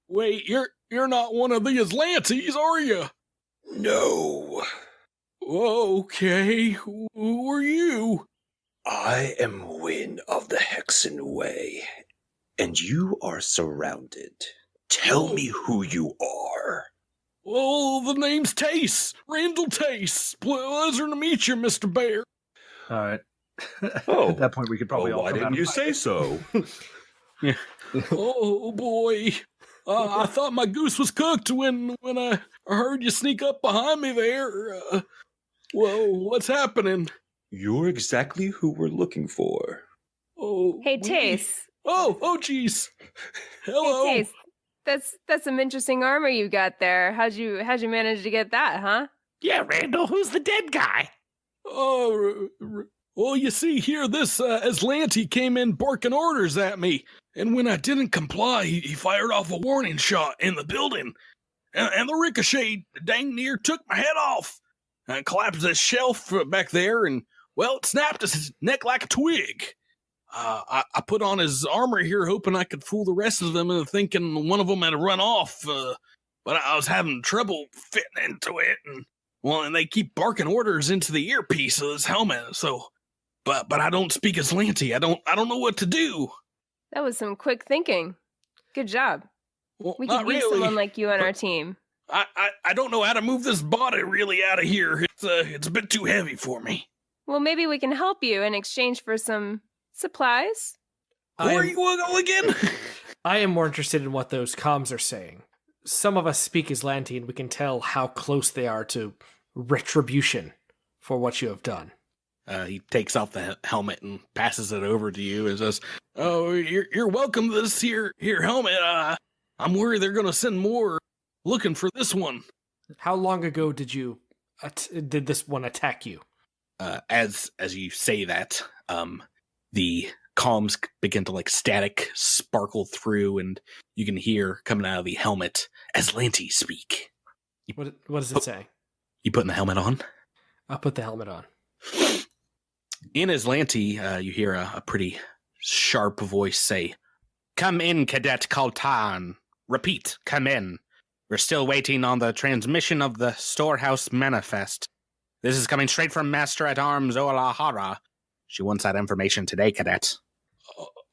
Wait, you're not one of the Azlantis, are you?" No, Okay, who are you? I am Win of the Hexen Way, and you are surrounded. Tell me who you are. Oh, the name's Tace, Randall Tace. Pleasure to meet you, Mr. Bear. All right. Oh. At that point, we could probably all why come out didn't you and say so? Oh boy, I thought my goose was cooked when I heard you sneak up behind me there. Whoa, what's happening? You're exactly who we're looking for. Oh, Hey, Tace. Oh, geez. Hello. Hey, Tace. That's some interesting armor you got there. How'd you manage to get that, huh? Yeah, Randall, who's the dead guy? Oh, well, you see here, this Azlanti came in barking orders at me, and when I didn't comply, he fired off a warning shot in the building, and the ricochet dang near took my head off, and collapsed this shelf back there, and, well, it snapped his neck like a twig. I put on his armor here, hoping I could fool the rest of them into thinking one of them had run off, but I was having trouble fitting into it, and they keep barking orders into the earpiece of this helmet, so... But I don't speak Azlanti. I don't know what to do. That was some quick thinking. Good job. Well, We not could use really. someone like you on our team. I don't know how to move this body really out of here. It's a bit too heavy for me. Well, maybe we can help you in exchange for some supplies. Who are you again? I am more interested in what those comms are saying. Some of us speak Azlanti, and we can tell how close they are to retribution for what you have done. He takes off the helmet and passes it over to you and says, "Oh, you're welcome to this here helmet. I'm worried they're going to send more looking for this one." How long ago did this one attack you? As you say that, the comms begin to like static sparkle through, and you can hear coming out of the helmet Azlanti speak. What does it say? You putting the helmet on? I'll put the helmet on. In Azlanti, you hear a pretty sharp voice say, "Come in, Cadet Kaltan. Repeat, come in. We're still waiting on the transmission of the storehouse manifest. This is coming straight from Master-at-Arms Olahara. She wants that information today, Cadet."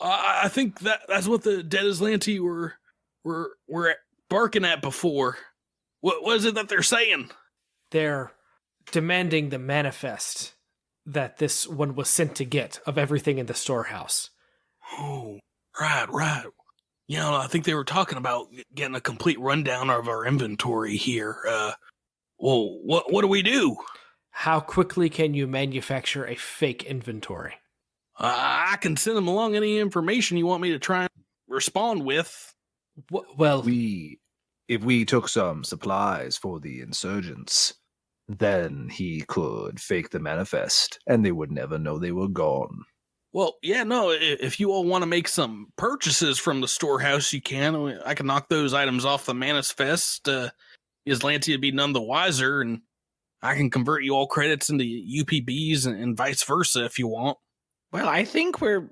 I think that's what the dead Azlanti were barking at before. What is it that they're saying? They're demanding the manifest that this one was sent to get of everything in the storehouse. Oh, right. You know, I think they were talking about getting a complete rundown of our inventory here. Well, what do we do? How quickly can you manufacture a fake inventory? I can send them along any information you want me to try and respond with. Well, if we took some supplies for the insurgents, then he could fake the manifest, and they would never know they were gone. Well, yeah, no, if you all want to make some purchases from the storehouse, you can. I can knock those items off the manifest. Azlanti would be none the wiser, and I can convert you all credits into UPBs and vice versa if you want. Well, I think we're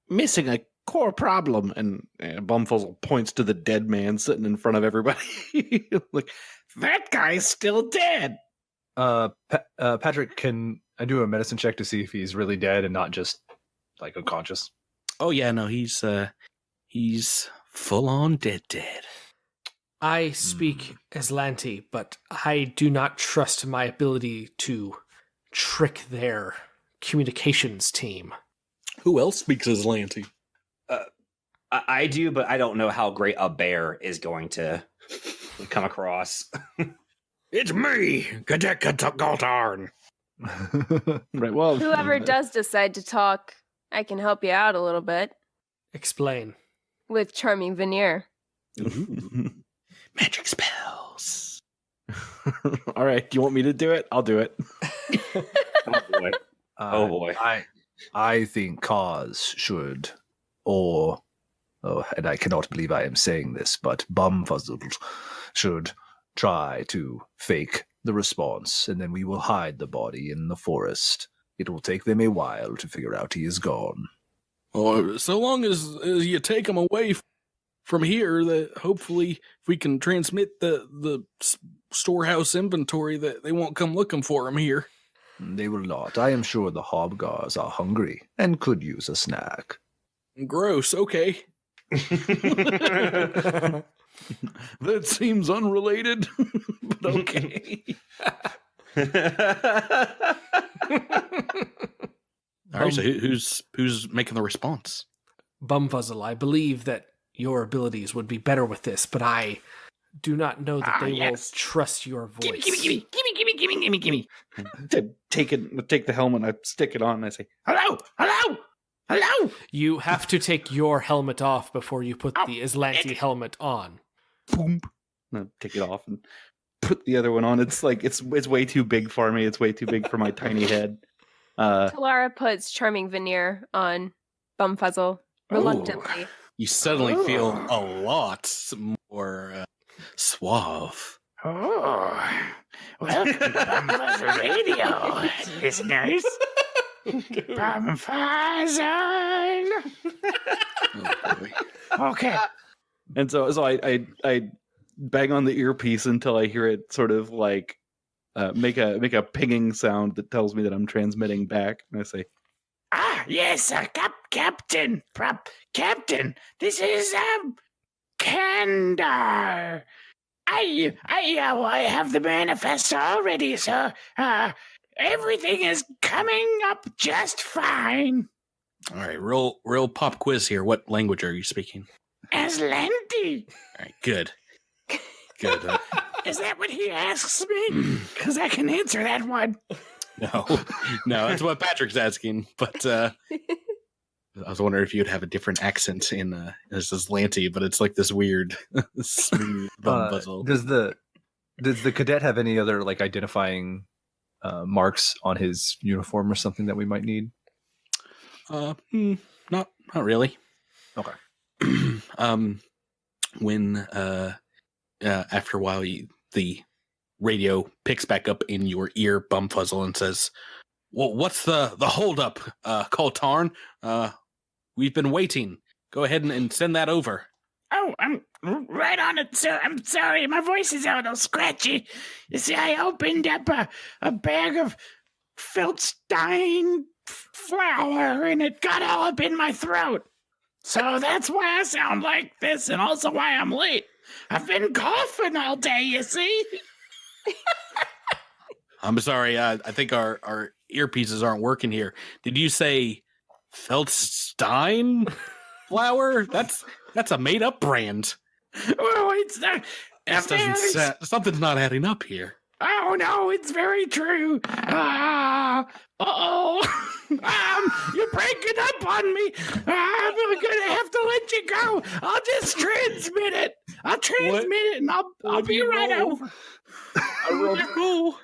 missing a core problem. And Bumfuzzle points to the dead man sitting in front of everybody. Like, that guy's still dead. Patrick, can I do a medicine check to see if he's really dead and not just like unconscious? Oh yeah, no, he's full on dead. I speak Azlanti, but I do not trust my ability to trick their communications team. Who else speaks Azlanti? I do, but I don't know how great a bear is going to come across. It's me, Cadet Galtarn. Right, well, Whoever does decide to talk, I can help you out a little bit Explain. with charming veneer. Magic spells. all right, do you want me to do it? I'll do it. Oh boy. I think Kaz should, and I cannot believe I am saying this, but Bumfuzzle should try to fake the response, and then we will hide the body in the forest. It will take them a while to figure out he is gone. Well, so long as you take him away from here, that hopefully if we can transmit the storehouse inventory, that they won't come looking for him here. They will not. I am sure the hobgars are hungry and could use a snack. Gross, okay. That seems unrelated, but okay. All right, so who's making the response? Bumfuzzle, I believe that your abilities would be better with this, but I do not know that they will trust your voice. Gimme. Take the helmet, I stick it on, and I say, Hello. Hello? You have to take your helmet off before you put the Azlanti helmet on. Boom. I'm gonna take it off and put the other one on. It's like it's way too big for me. It's way too big for my tiny head. Talara puts charming veneer on Bumfuzzle reluctantly. You suddenly feel a lot more suave. Oh, welcome to Bumfuzzle Radio, listeners. Bumfuzzle. Oh, boy. Okay. And so I bang on the earpiece until I hear it sort of like make a pinging sound that tells me that I'm transmitting back. And I say, Yes, Captain. Captain, this is, Kandar. I have the manifest already, sir. Everything is coming up just fine. All right, real pop quiz here. What language are you speaking? Azlanti. All right, good. Good. Is that what he asks me? Because I can answer that one. No, that's what Patrick's asking. But I was wondering if you'd have a different accent in Azlanti, but it's like this weird smooth Bumfuzzle. Does the cadet have any other like identifying marks on his uniform or something that we might need? Not really. Okay. When after a while, the radio picks back up in your ear, Bumfuzzle, and says, "Well, what's the holdup, Coltarn? We've been waiting. Go ahead and send that over." Oh, I'm right on it, sir. I'm sorry, my voice is a little scratchy. You see, I opened up a bag of Feldstein flour, and it got all up in my throat. So that's why I sound like this, and also why I'm late. I've been coughing all day, you see? I'm sorry. I think our earpieces aren't working here. Did you say Feldstein flour? That's a made up brand. Oh, it's not. Something's not adding up here. Oh no, it's very true. You're breaking up on me. I'm gonna have to let you go. I'll just transmit it. I'll transmit it, and I'll be right over. I rolled.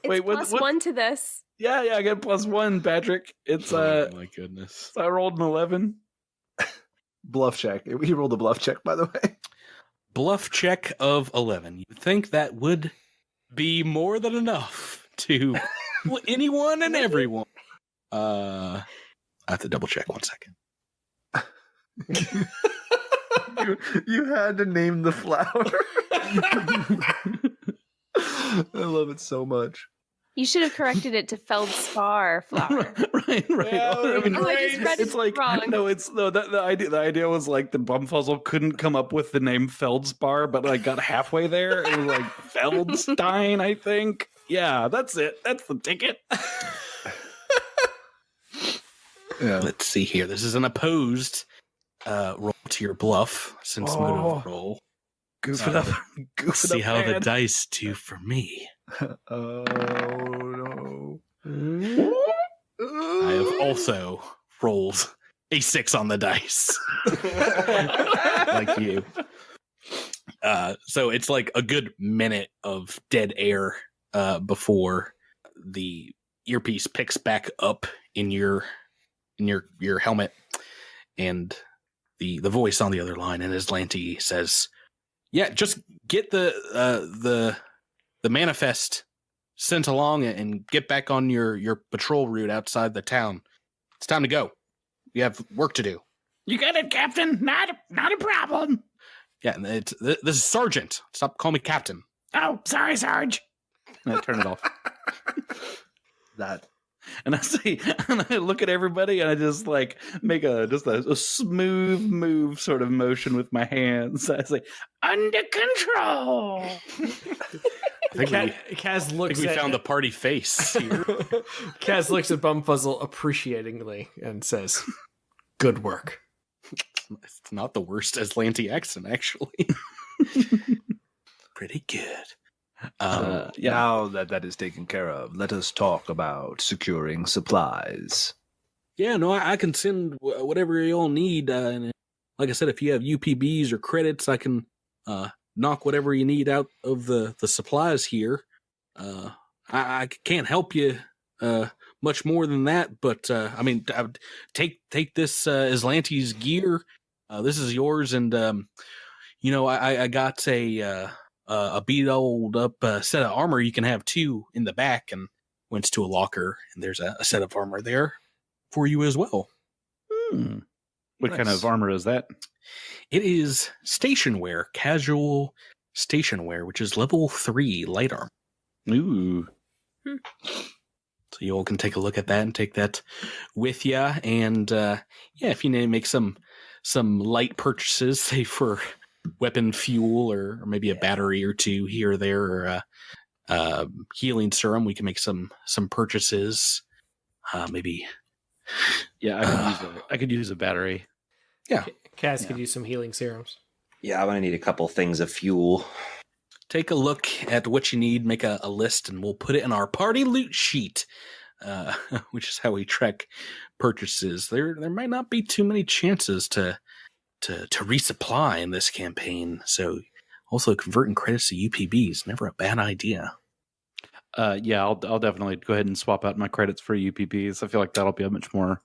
Wait, plus one to this. Yeah, I got +1, Patrick. It's oh my goodness. I rolled an 11. Bluff check. He rolled a bluff check, by the way. Bluff check of 11. You'd think that would be more than enough to fool anyone and everyone. I have to double check 1 second. you had to name the flower. I love it so much. You should have corrected it to Feldspar flower. right. Yeah, I just read it's it like wrong. The idea was like the Bumfuzzle couldn't come up with the name Feldspar, but like got halfway there. It was like Feldstein, I think. Yeah, that's it. That's the ticket. Yeah. Let's see here. This is an opposed roll to your bluff since motive roll. Goof it up. See how the dice do for me. Oh no. I have also rolled a 6 on the dice. Like you. So it's like a good minute of dead air before the earpiece picks back up in your helmet, and the voice on the other line, and Azlanti says, "Yeah, just get the manifest sent along and get back on your patrol route outside the town. It's time to go. We have work to do." You got it, Captain. Not a problem. Yeah, and this is Sergeant. Stop calling me Captain. Oh, sorry, Sarge. I turn it off. That. And I say, and I look at everybody, and I just like make a smooth move, sort of motion with my hands. I say, "Under control." Kaz looks. We found the party face here. Kaz looks at Bumfuzzle appreciatingly and says, "Good work." It's not the worst Azlanti accent, actually. Pretty good. Now that is taken care of, let us talk about securing supplies. Yeah, no, I can send whatever you all need. And like I said, if you have UPBs or credits, I can knock whatever you need out of the supplies here. I can't help you much more than that, but I mean, take this Azlanti's gear. This is yours, and I got a beat old up set of armor. You can have two in the back, and went to a locker, and there's a set of armor there for you as well. What kind of armor is that? It is station wear, casual station wear, which is level 3 light armor. Ooh. So you all can take a look at that and take that with you. And if you need to make some light purchases, say for weapon fuel or maybe a battery or two here or there, or healing serum, we can make some purchases. Maybe. Yeah, I could use a battery. Yeah. Cass could use some healing serums. Yeah, I'm gonna need a couple things of fuel. Take a look at what you need, make a list, and we'll put it in our party loot sheet, which is how we track purchases. There might not be too many chances to resupply in this campaign, so also converting credits to UPB is never a bad idea. I'll definitely go ahead and swap out my credits for UPBs. I feel like that'll be a much more,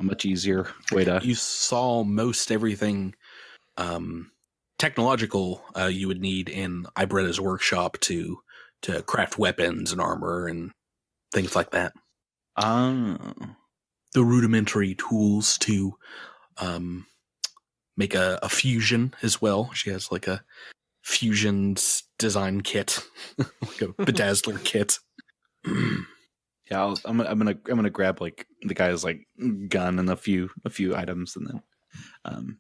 much easier way to. You saw most everything technological you would need in Aibretta's workshop to craft weapons and armor and things like that. The rudimentary tools to make a fusion as well. She has like a fusions design kit, like a bedazzler kit. Yeah, I'm gonna grab like the guy's like gun and a few items, and then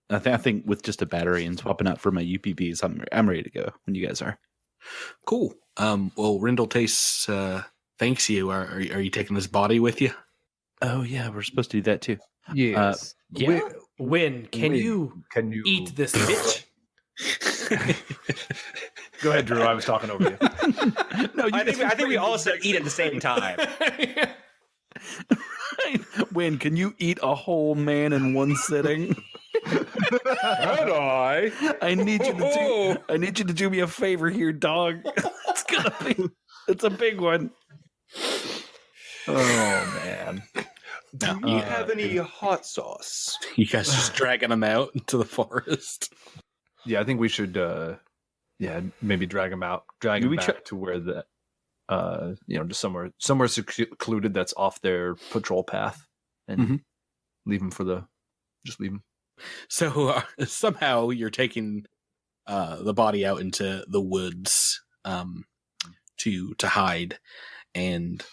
I think with just a battery and swapping out for my UPBs, I'm ready to go when you guys are. Cool. Well, Rindle Tastes thanks you. Are you taking his body with you? Oh yeah, we're supposed to do that too. Yes. Win, can you eat this bitch? Go ahead, Drew. I was talking over you. No, I think we all said eat at the same time. Win, can you eat a whole man in one sitting? Can I? I need you to do me a favor here, dog. It's a big one. Oh man. Do you have any hot sauce? You guys just dragging him out into the forest. Yeah, I think we should. Maybe drag him out, drag him back to where the, just somewhere secluded that's off their patrol path, and leave him just leave him. So somehow you're taking the body out into the woods to hide, and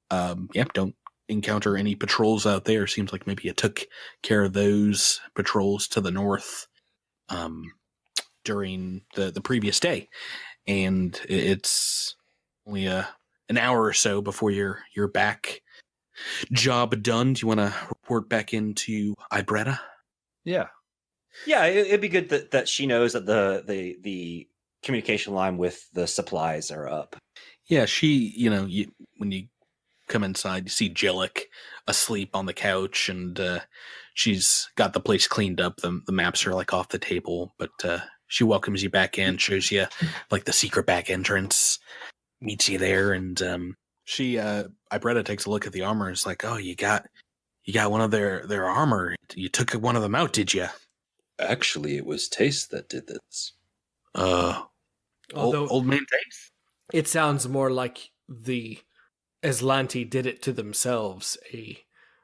don't encounter any patrols out there. Seems like maybe you took care of those patrols to the north during the previous day, and it's only an hour or so before you're back. Job done. Do you want to report back into Aibretta? Yeah. Yeah, it'd be good that she knows that the communication line with the supplies are up. Yeah, she, when you come inside, you see Jellic asleep on the couch, and she's got the place cleaned up. The maps are like off the table, but she welcomes you back in, shows you like the secret back entrance, meets you there, and Aibretta takes a look at the armor and is like, "Oh, you got one of their armor. You took one of them out, did you?" Actually, it was Taste that did this. Old man Taste? It sounds more like the Azlanti did it to themselves. A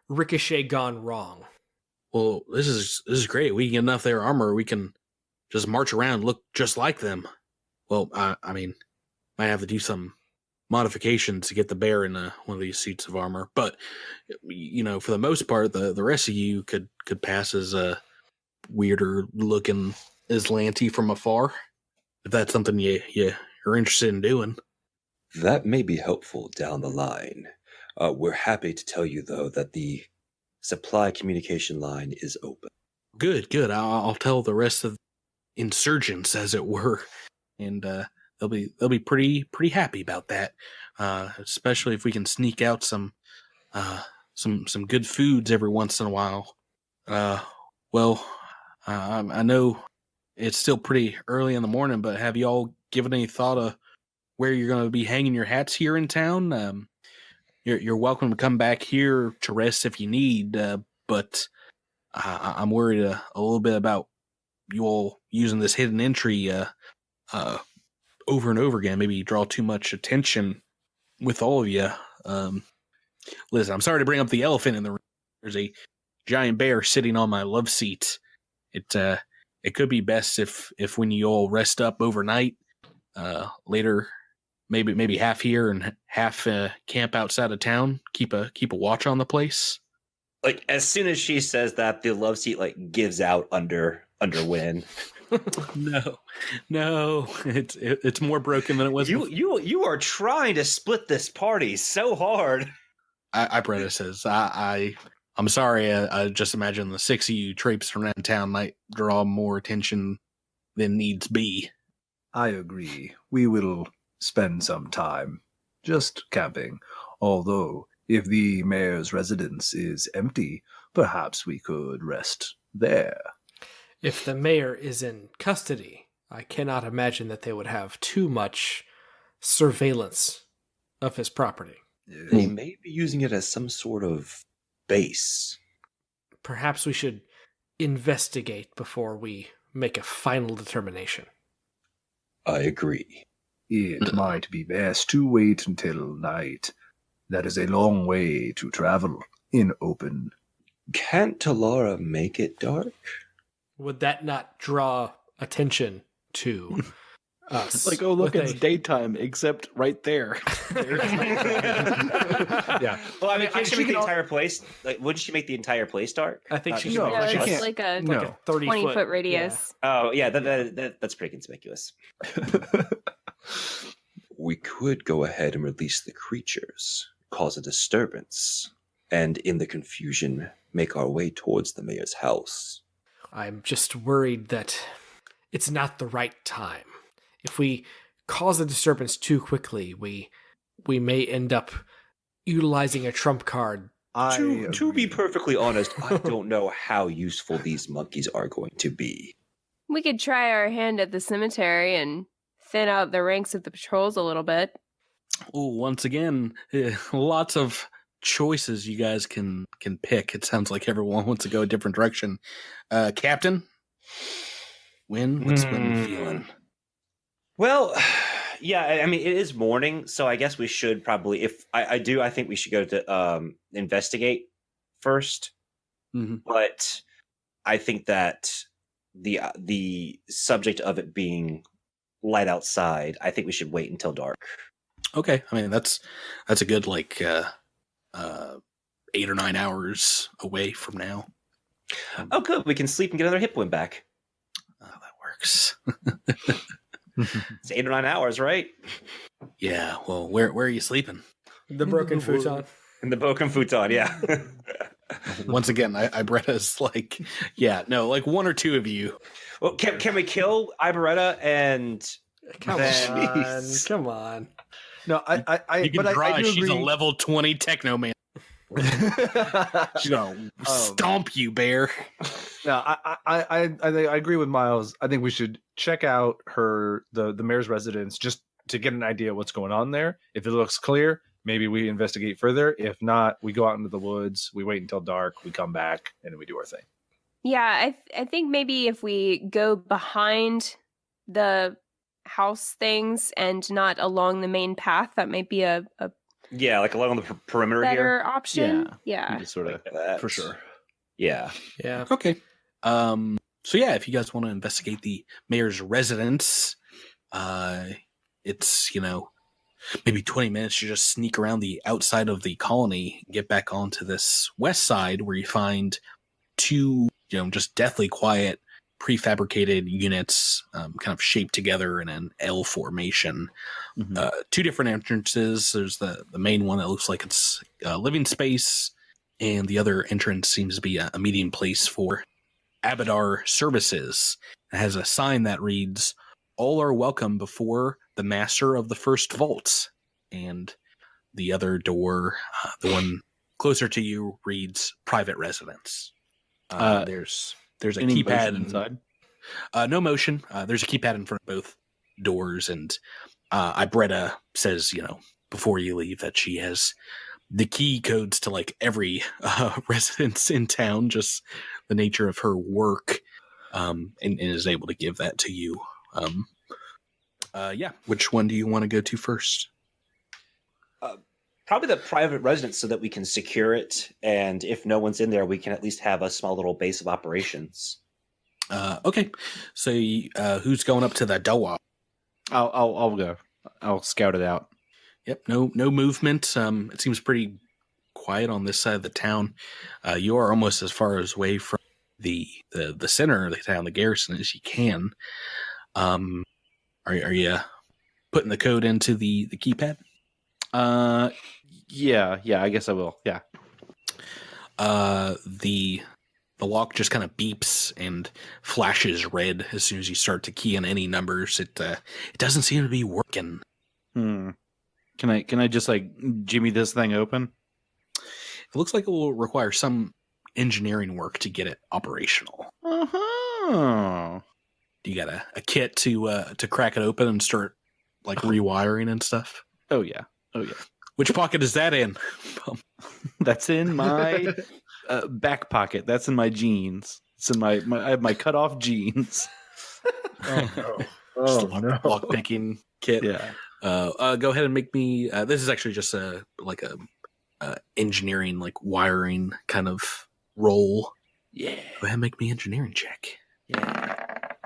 ricochet gone wrong. Well, this is great. We can get enough of their armor. We can just march around, look just like them. Well, I mean, might have to do some modifications to get the bear in one of these suits of armor. But for the most part, the rest of you could pass as a weirder looking Azlanti from afar. If that's something you're interested in doing. That may be helpful down the line. We're happy to tell you, though, that the supply communication line is open. Good. I'll tell the rest of the insurgents, as it were, and they'll be pretty happy about that. Especially if we can sneak out some some good foods every once in a while. I know it's still pretty early in the morning, but have you all given any thought of where you're going to be hanging your hats here in town? You're welcome to come back here to rest if you need, but I'm worried a little bit about you all using this hidden entry over and over again. Maybe draw too much attention with all of you. Listen, I'm sorry to bring up the elephant in the room. There's a giant bear sitting on my love seat. It could be best if when you all rest up overnight, later, maybe half here and half camp outside of town. Keep a watch on the place. Like as soon as she says that, the love seat like gives out under Win. No, it's more broken than it was. You are trying to split this party so hard. Aibretta says, I'm sorry. I just imagine the 6 of you traipsing around town might draw more attention than needs be. I agree. We will spend some time just camping. Although, if the mayor's residence is empty, perhaps we could rest there. If the mayor is in custody, I cannot imagine that they would have too much surveillance of his property. They may be using it as some sort of base. Perhaps we should investigate before we make a final determination. I agree. It might be best to wait until night. That is a long way to travel in open. Can't Talara make it dark? Would that not draw attention to us? It's like, oh, look, it's daytime, except right there. Yeah. Well, I mean, can she make the entire place? Like, wouldn't she make the entire place dark? I think she should. can. Yeah, she it's can't. like a Like a 20-foot radius. Oh, yeah, that's pretty conspicuous. We could go ahead and release the creatures, cause a disturbance, and in the confusion, make our way towards the mayor's house. I'm just worried that it's not the right time. If we cause a disturbance too quickly, we may end up utilizing a trump card. To be perfectly honest, I don't know how useful these monkeys are going to be. We could try our hand at the cemetery and thin out the ranks of the patrols a little bit. Oh, once again, lots of choices you guys can pick. It sounds like everyone wants to go a different direction. Captain, what's Win feeling? Well, yeah, I mean, it is morning, so I guess we should probably, I think we should go to investigate first. Mm-hmm. But I think that the subject of it being light outside, I think we should wait until dark. Okay, I mean that's a good 8 or 9 hours away from now. Oh, good. We can sleep and get another hit point back. Oh, that works. It's 8 or 9 hours, right? Yeah. Well, where are you sleeping? The broken futon. In the broken futon, yeah. Once again, Aibretta's like, yeah, no, like 1 or 2 of you. Well, can we kill Aibretta and Come on. No, You can but try. I do She's a agree. level 20 techno man. She's gonna stomp you, bear. No, I agree with Miles. I think we should check out the mayor's residence just to get an idea of what's going on there. If it looks clear, maybe we investigate further. If not, we go out into the woods. We wait until dark. We come back and we do our thing. Yeah, I think maybe if we go behind the house things and not along the main path, that might be a yeah, like along the perimeter better here. option. Yeah. Just sort of, That. for sure. Yeah. Yeah. Okay. So yeah, if you guys want to investigate the mayor's residence, it's maybe 20 minutes. You just sneak around the outside of the colony, get back onto this west side where you find 2, just deathly quiet prefabricated units, kind of shaped together in an L formation. Mm-hmm. 2 different entrances. There's the main one that looks like it's a living space, and the other entrance seems to be a meeting place for Abadar services. It has a sign that reads, "All are welcome before the master of the first vault." And the other door, the one closer to you reads private residence. There's a Any keypad motion inside? No motion. There's a keypad in front of both doors, and Aibretta says, before you leave, that she has the key codes to like every residence in town, just the nature of her work, and is able to give that to you. Which one do you want to go to first? Probably the private residence so that we can secure it, and if no one's in there, we can at least have a small little base of operations. Okay, so who's going up to the door? I'll go. I'll scout it out. Yep, no movement. It seems pretty quiet on this side of the town. You are almost as far away from the center of the town, the garrison, as you can. Are you putting the code into the keypad? Yeah, I guess I will. Yeah. The lock just kind of beeps and flashes red as soon as you start to key in any numbers. It doesn't seem to be working. Can I just like jimmy this thing open? It looks like it will require some engineering work to get it operational. Uh-huh. Do you got a kit to crack it open and start like rewiring and stuff? Oh yeah. Which pocket is that in? That's in my back pocket. That's in my jeans. It's in my I have my cut off jeans. Lock picking kit. Yeah. Go ahead and make me. This is actually just a engineering, like wiring kind of roll. Yeah. Go ahead and make me engineering check. Yeah.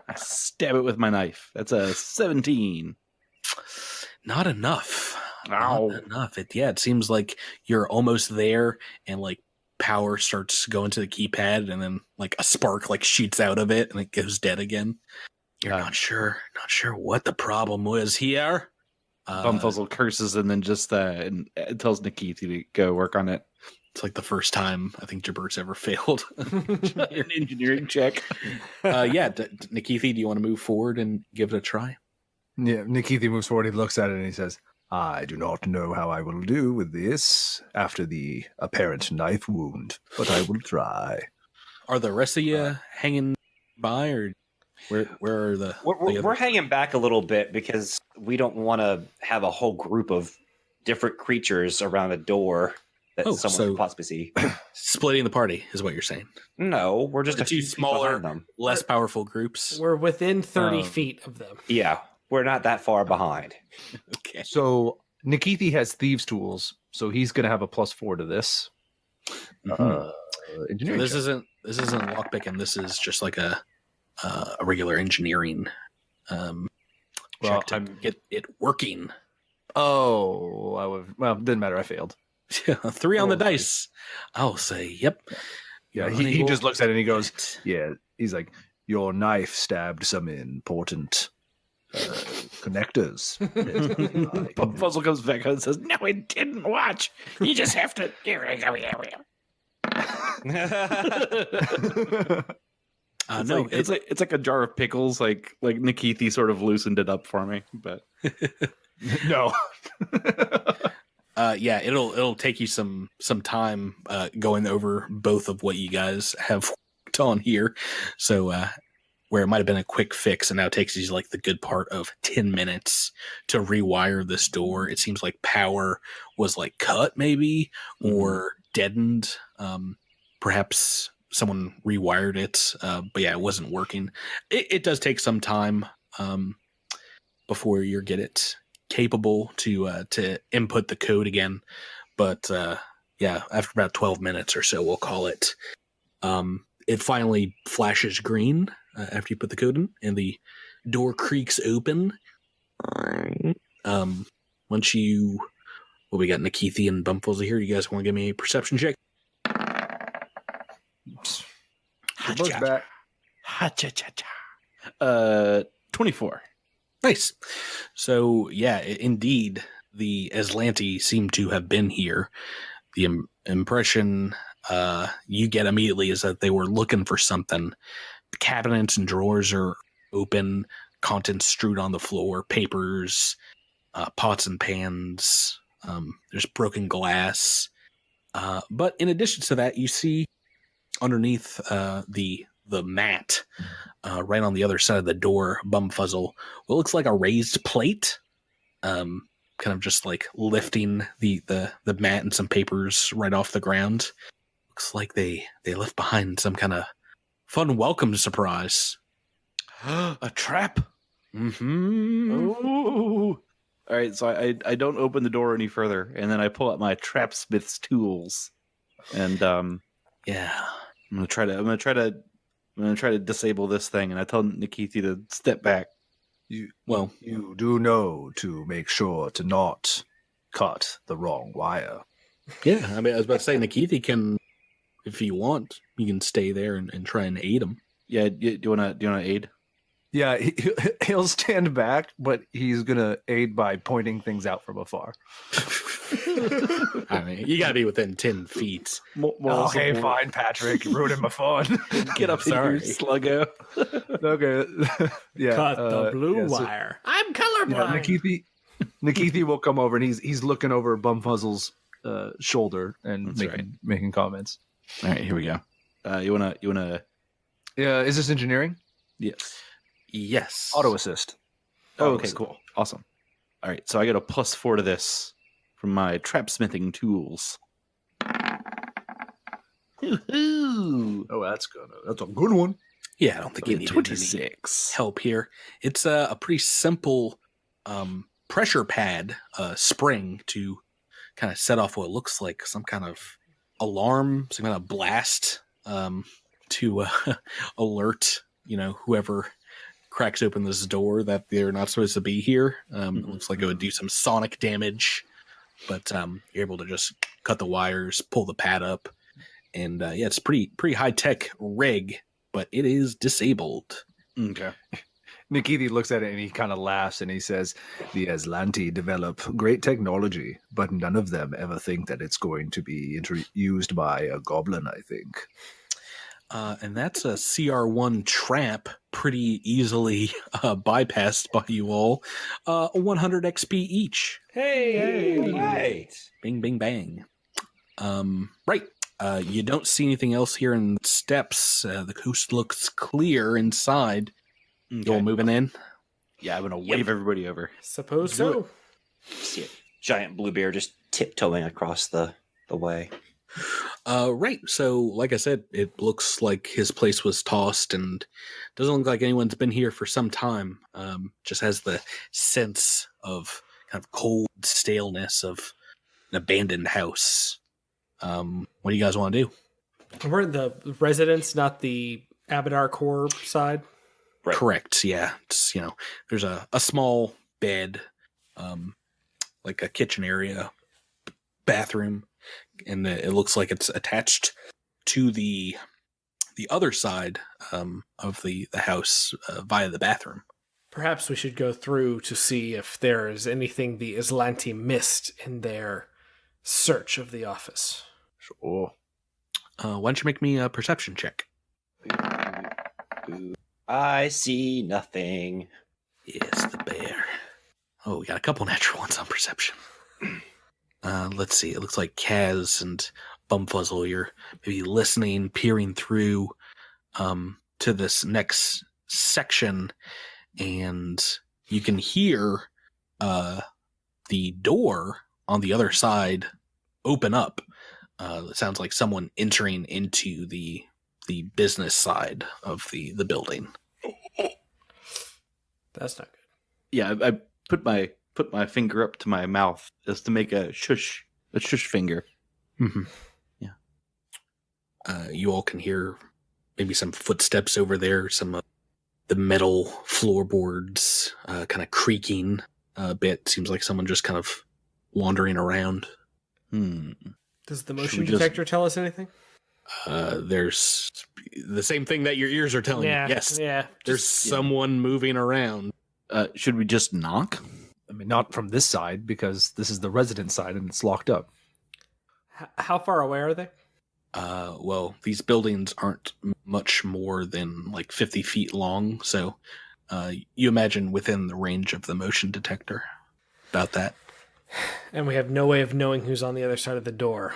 I stab it with my knife. That's a 17. Not enough. Ow. Not enough. It seems like you're almost there, and like power starts going to the keypad, and then like a spark like shoots out of it, and it goes dead again. You're not sure what the problem was here. Bumfuzzle curses and then just and tells Nikithi to go work on it. It's like the first time I think Jabert's ever failed an engineering check. Nikithi, do you want to move forward and give it a try? Yeah, Nikithi moves forward. He looks at it and he says, "I do not know how I will do with this after the apparent knife wound, but I will try." Are the rest of you hanging by, or where are the? We're hanging back a little bit because we don't want to have a whole group of different creatures around a door that someone could possibly see. Splitting the party is what you're saying. No, we're just a few smaller, them. less powerful groups. We're within 30 feet of them. Yeah, we're not that far behind. Okay. So Nikithi has thieves' tools, so he's going to have a +4 to this. Engineering. This isn't lockpicking. This is just like a regular engineering check to get it working. Oh, didn't matter. I failed. 3 on the dice. I'll say, yep. Yeah, he just looks at it and he goes, yeah. He's like, your knife stabbed some important connectors. Puzzle comes back and says, "No, it didn't. Watch. You just have to." It's like a jar of pickles. Like Nikithi sort of loosened it up for me, but no. It'll take you some time going over both of what you guys have worked on here. So where it might have been a quick fix, and now it takes you like the good part of 10 minutes to rewire this door. It seems like power was like cut maybe or deadened. Perhaps someone rewired it, but yeah, it wasn't working. It does take some time before you get it capable to input the code again, but after about 12 minutes or so, we'll call it, it finally flashes green after you put the code in, and the door creaks open. Once we got Nikithi and Bumfuzzle here. You guys want to give me a perception check? Back. 24. Nice. So, yeah, indeed, the Azlanti seem to have been here. The impression you get immediately is that they were looking for something. The cabinets and drawers are open, contents strewed on the floor, papers, pots and pans. There's broken glass. But in addition to that, you see underneath the mat, right on the other side of the door, Bumfuzzle, what looks like a raised plate, kind of just like lifting the mat and some papers right off the ground. Looks like they left behind some kind of fun welcome surprise. A trap. Mm-hmm. Ooh. All right, so I don't open the door any further, and then I pull out my trapsmith's tools, and Yeah. I'm gonna try to disable this thing, and I tell Nikithi to step back. You do know to make sure to not cut the wrong wire. Yeah, I mean, I was about to say, Nikithi can, if you want, you can stay there and try and aid him. Yeah, do you wanna aid? Yeah, he'll stand back, but he's gonna aid by pointing things out from afar. I mean, you gotta be within 10 feet. Okay, fine, Patrick. You're ruining my fun. Get up, Sorry. here, sluggo. Okay. Yeah. Cut the blue so- wire. I'm colorblind. Yeah, Nikithi will come over, and he's looking over Bumfuzzle's shoulder and making comments. All right, here we go. You wanna? Yeah, is this engineering? Yes. Yes. Auto assist. Oh, okay, cool, awesome. All right, so I get a +4 to this from my trapsmithing tools. Woo-hoo. Oh, that's a good one. Yeah, I don't think you need 26 help here. It's a pretty simple pressure pad spring to kind of set off what looks like some kind of alarm, some kind of blast to alert, whoever cracks open this door that they're not supposed to be here. It looks like it would do some sonic damage, but you're able to just cut the wires, pull the pad up, and it's pretty high tech rig, but it is disabled. Okay. Nikithi looks at it and he kind of laughs and he says, "The Azlanti develop great technology, but none of them ever think that it's going to be used by a goblin, I think." And that's a CR1 trap, pretty easily bypassed by you all. 100 XP each. Hey, right. Bing, bing, bang. Right. You don't see anything else here in the steps. The coast looks clear inside. You all moving in? Yeah, I'm gonna wave everybody over. Suppose so. See a giant blue bear just tiptoeing across the way. Right. So, like I said, it looks like his place was tossed and doesn't look like anyone's been here for some time. Just has the sense of kind of cold staleness of an abandoned house. What do you guys want to do? We're in the residence, not the Abadar Corps side. Right. Correct. Yeah. It's, there's a small bed, like a kitchen area, bathroom, and it looks like it's attached to the other side of the house via the bathroom. Perhaps we should go through to see if there is anything the Azlanti missed in their search of the office. Sure. Why don't you make me a perception check? I see nothing. Yes, the bear. Oh, we got a couple natural ones on perception. Let's see. It looks like Kaz and Bumfuzzle, you're maybe listening, peering through to this next section, and you can hear the door on the other side open up. It sounds like someone entering into the business side of the building. That's not good. Yeah, I put my finger up to my mouth as to make a shush finger. Mm-hmm. Yeah. You all can hear maybe some footsteps over there, some the metal floorboards kind of creaking a bit. Seems like someone just kind of wandering around. Does the motion detector tell us anything? There's the same thing that your ears are telling you. Yes. Yeah. There's someone moving around. Should we just knock? I mean, not from this side, because this is the resident side and it's locked up. How far away are they? Well, these buildings aren't much more than like 50 feet long, so you imagine within the range of the motion detector. About that. And we have no way of knowing who's on the other side of the door.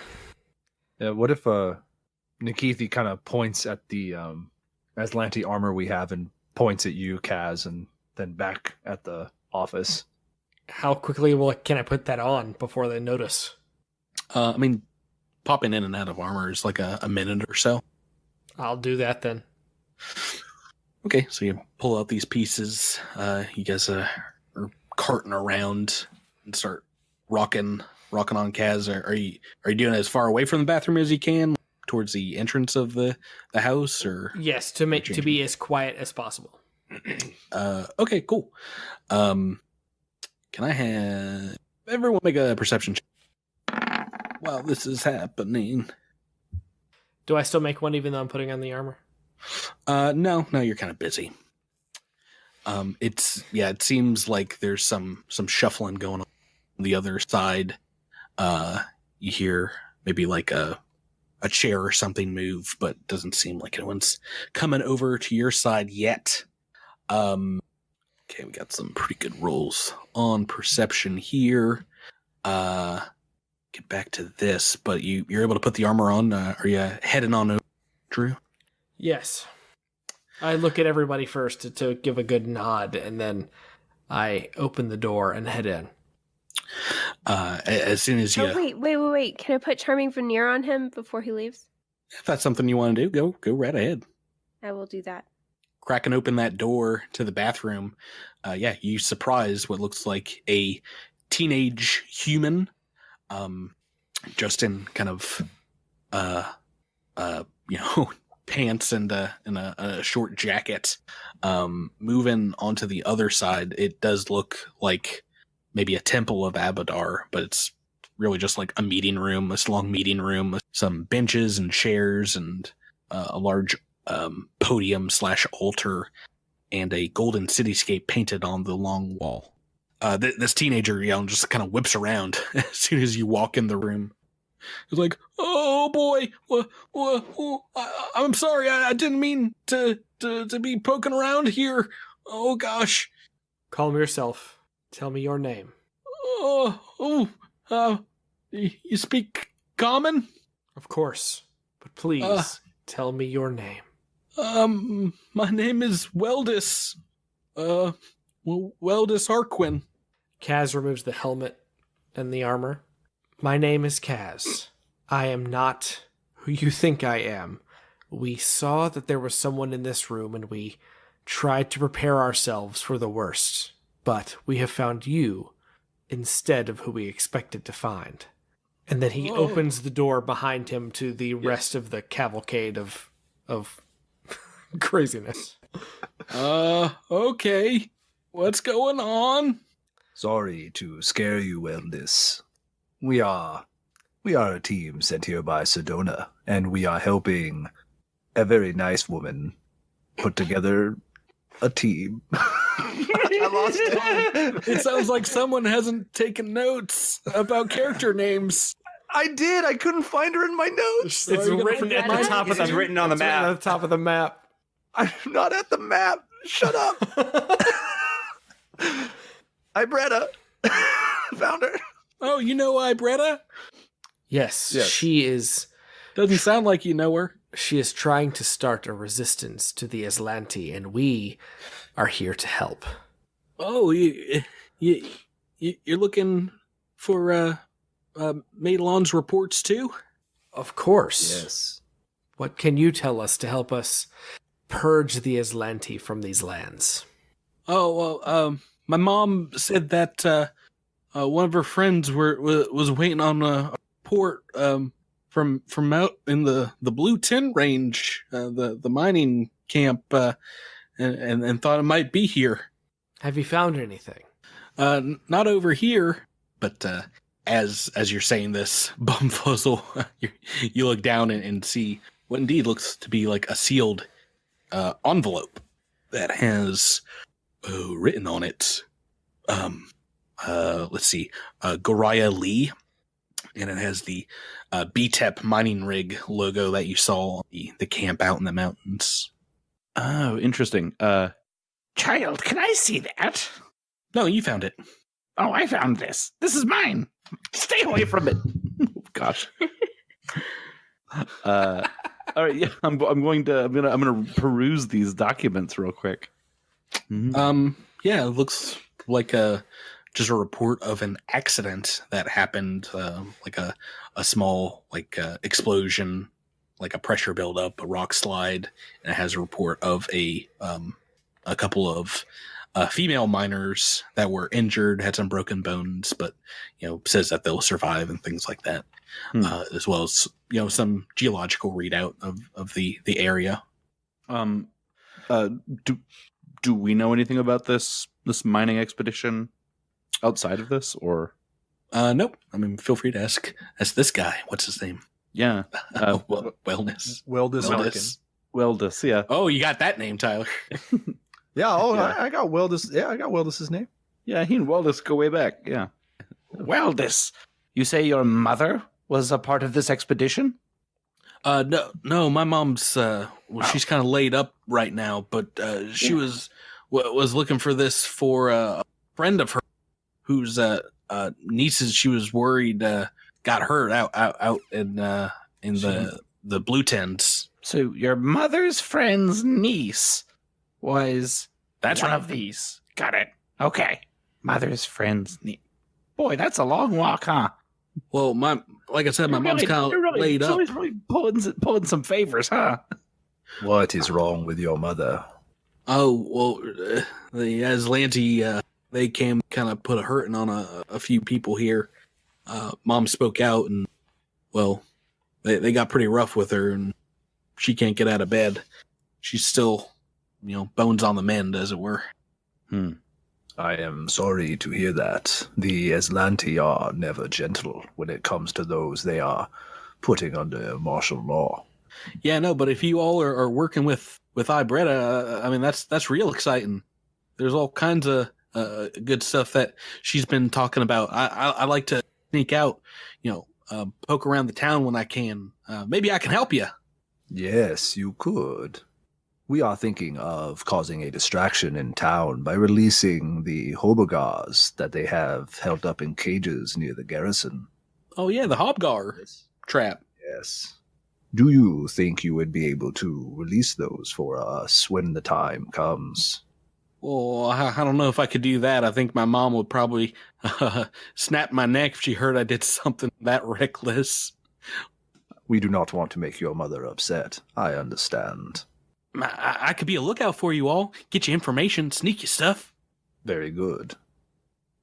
What if Nikithi kind of points at the Azlanti armor we have and points at you, Kaz, and then back at the office? How quickly can I put that on before they notice? I mean, popping in and out of armor is like a minute or so. I'll do that then. Okay, so you pull out these pieces. You guys are carting around and start rocking on Kaz. Are you doing it as far away from the bathroom as you can, towards the entrance of the house, or yes, to be as quiet as possible. Okay, cool. Can I have everyone make a perception check while this is happening? Do I still make one even though I'm putting on the armor? No, you're kind of busy. It seems like there's some shuffling going on the other side. You hear maybe like a chair or something move, but it doesn't seem like anyone's coming over to your side yet. Okay, we got some pretty good rolls on perception here. Get back to this, but you're able to put the armor on. Are you heading on over, Drew? Yes. I look at everybody first to give a good nod, and then I open the door and head in. As soon as you... Oh, wait. Can I put Charming Veneer on him before he leaves? If that's something you want to do, go right ahead. I will do that. Cracking open that door to the bathroom, you surprise what looks like a teenage human, just in kind of, pants and a short jacket, moving onto the other side. It does look like maybe a temple of Abadar, but it's really just like a meeting room, this long meeting room with some benches and chairs and a large podium / altar and a golden cityscape painted on the long wall. This teenager, just kind of whips around as soon as you walk in the room. It's like, oh boy, I'm sorry, I didn't mean to be poking around here. Oh gosh. Calm yourself. Tell me your name. You speak common? Of course, but please tell me your name. My name is Weldis. Weldis Harquin. Kaz removes the helmet and the armor. My name is Kaz. I am not who you think I am. We saw that there was someone in this room and we tried to prepare ourselves for the worst. But we have found you instead of who we expected to find. And then he opens the door behind him to the rest of the cavalcade of craziness. Okay. What's going on? Sorry to scare you, Weldis. We are a team sent here by Sedona, and we are helping a very nice woman put together a team. I lost it. It sounds like someone hasn't taken notes about character names. I did. I couldn't find her in my notes. It's written at the top of the written on the map. At the top of the map. I'm not at the map. Shut up. Aibretta. Found her. Oh, you know Aibretta? Yes, she is. Doesn't sound like you know her. She is trying to start a resistance to the Azlanti, and we are here to help. Oh, you're looking for Madelon's reports too? Of course. Yes. What can you tell us to help us purge the Azlanti from these lands? Oh, well, my mom said that one of her friends was waiting on a report from out in the Blue Tin Range, the mining camp, and thought it might be here. Have you found anything? Not over here, but as you're saying this, Bumfuzzle, you look down and see what indeed looks to be like a sealed envelope that has written on it. Let's see, Goraya Lee, and it has the BTEP mining rig logo that you saw on the camp out in the mountains. Oh, interesting. Child, can I see that? No, you found it. Oh, I found this. This is mine. Stay away from it. Gosh. All right, yeah, I'm gonna peruse these documents real quick. Yeah, it looks like just a report of an accident that happened, like a small explosion, like a pressure buildup, a rock slide, and it has a report of a couple of female miners that were injured, had some broken bones, but says that they'll survive and things like that, as well as some geological readout of the area. Do we know anything about this mining expedition outside of this, or? Nope. I mean, feel free to ask this guy. What's his name? Yeah. Wellness. Weldis, yeah. Oh, you got that name, Tyler. Yeah. Oh, Yeah. I got Weldis. Yeah, I got Weldis's name. Yeah, he and Weldis go way back, yeah. Weldis, you say your mother was a part of this expedition? No, my mom's, she's kind of laid up right now, but she was looking for this for a friend of her whose nieces she was worried got hurt out in the blue tents. So your mother's friend's niece was That's one right. of these. Got it. Okay. Mother's friend's niece. Boy, that's a long walk, huh? Well, like I said, my mom's kind of laid up. She's really pulling some favors, huh? What is wrong with your mother? Oh, well, the Azlanti, they came kind of put a hurting on a few people here. Mom spoke out and, well, they got pretty rough with her and she can't get out of bed. She's still, bones on the mend, as it were. I am sorry to hear that. The Azlanti are never gentle when it comes to those they are putting under martial law. Yeah, no, but if you all are working with Aibretta, I mean, that's real exciting. There's all kinds of good stuff that she's been talking about. I like to sneak out, poke around the town when I can. Maybe I can help you. Yes, you could. We are thinking of causing a distraction in town by releasing the hobogars that they have held up in cages near the garrison. Oh, yeah, the Hobgar trap. Yes. Do you think you would be able to release those for us when the time comes? Well, I don't know if I could do that. I think my mom would probably snap my neck if she heard I did something that reckless. We do not want to make your mother upset. I understand. I could be a lookout for you all, get you information, sneak you stuff. Very good.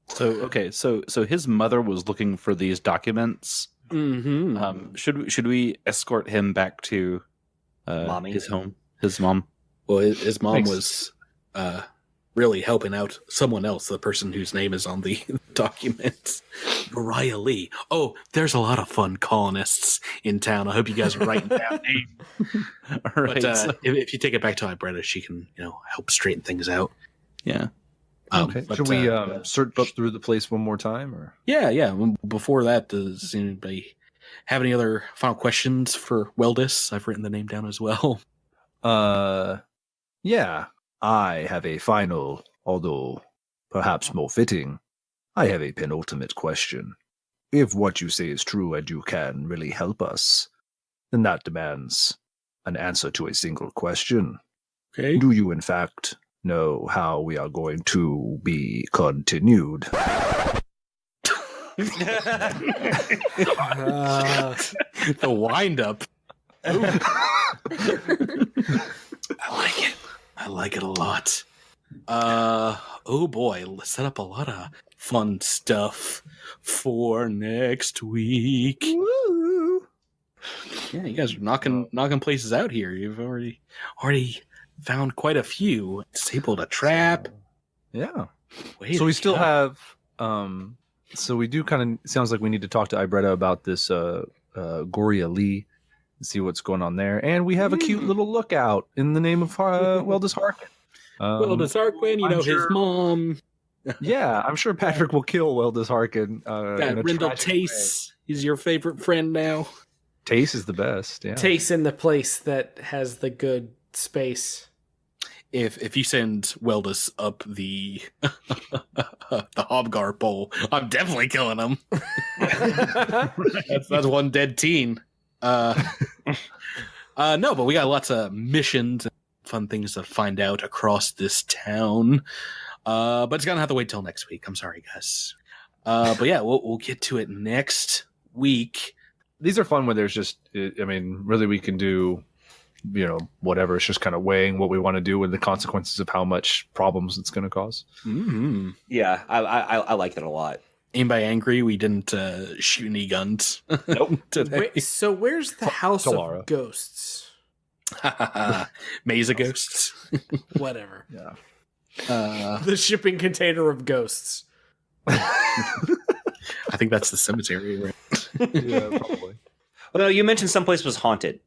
So okay, so his mother was looking for these documents. Mm-hmm. Should we escort him back to Mommy? his home? His mom. Well, his mom was really helping out someone else, the person whose name is on the documents. Uriah Lee. Oh, there's a lot of fun colonists in town. I hope you guys are writing down names. All right. But if you take it back to Aibretta, she can, help straighten things out. Yeah. Okay. But, Should we search through the place one more time? Or Yeah. Before that, does anybody have any other final questions for Weldis? I've written the name down as well. Yeah. I have a final, although perhaps more fitting. I have a penultimate question. If what you say is true and you can really help us, then that demands an answer to a single question. Okay. Do you, in fact, know how we are going to be continued? The wind up. I like it a lot. Oh boy, let's set up a lot of fun stuff for next week. Woo! Yeah, you guys are knocking places out here. You've already found quite a few. Disabled a trap. Yeah. Way So we to still go. have so we do kind of sounds like we need to talk to Aibretta about this Goria Lee and see what's going on there. And we have a cute little lookout in the name of Weldis Harkin. Weldis Harkin, I'm his sure- mom. Yeah, I'm sure Patrick will kill Weldis Harkin. Got Rindle Tace. He's your favorite friend now. Tace is the best. Yeah. Taste in the place that has the good space. If you send Weldis up the the Hobgar pole, I'm definitely killing him. That's one dead teen. No, but we got lots of missions and fun things to find out across this town. But it's gonna have to wait till next week. I'm sorry, guys. But yeah, we'll get to it next week. These are fun when there's just, I mean, really we can do, whatever. It's just kind of weighing what we want to do and the consequences of how much problems it's going to cause. Mm-hmm. Yeah, I like that a lot. Anybody angry we didn't shoot any guns? Nope. Today. So where's the House Talara. of Ghosts? Maze of ghosts. Whatever. Yeah. The shipping container of ghosts. I think that's the cemetery, right? Yeah, probably. Well, no, you mentioned someplace was haunted.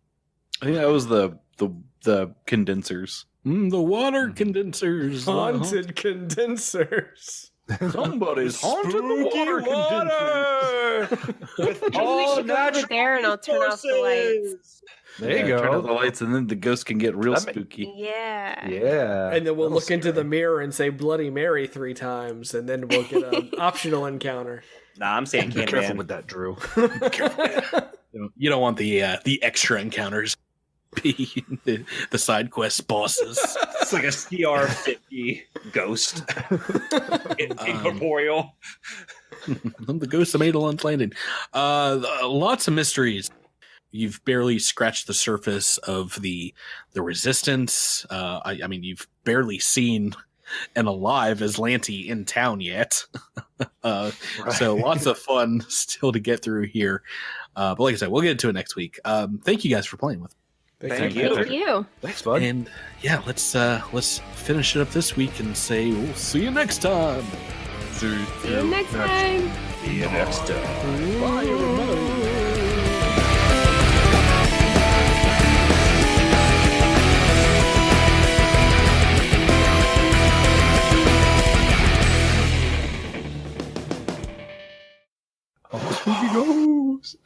I think that was the condensers. The water condensers. Haunted condensers. Somebody's haunted the water condensers. With Maybe we should go over there and I'll turn off the lights. There you Turn go. out the lights, and then the ghost can get real That ma- spooky. Yeah. Yeah. And then we'll That'll look into scare the mirror and say Bloody Mary 3 times, and then we'll get an optional encounter. Nah, I'm saying Be careful Candyman. with that, Drew. You don't want the extra encounters. Be the side quest bosses. It's like a CR50 ghost. Incorporeal. The ghost of Madelon's Landing. Lots of mysteries. You've barely scratched the surface of the resistance. I mean, you've barely seen an alive Azlanti in town yet. So lots of fun still to get through here. But like I said, we'll get into it next week. Thank you guys for playing with me. Thank you. Thank you. Thanks, bud. And yeah, let's finish it up this week and say we'll see you next time. See you next time. See you next time. Bye, everybody. Spooky ghost.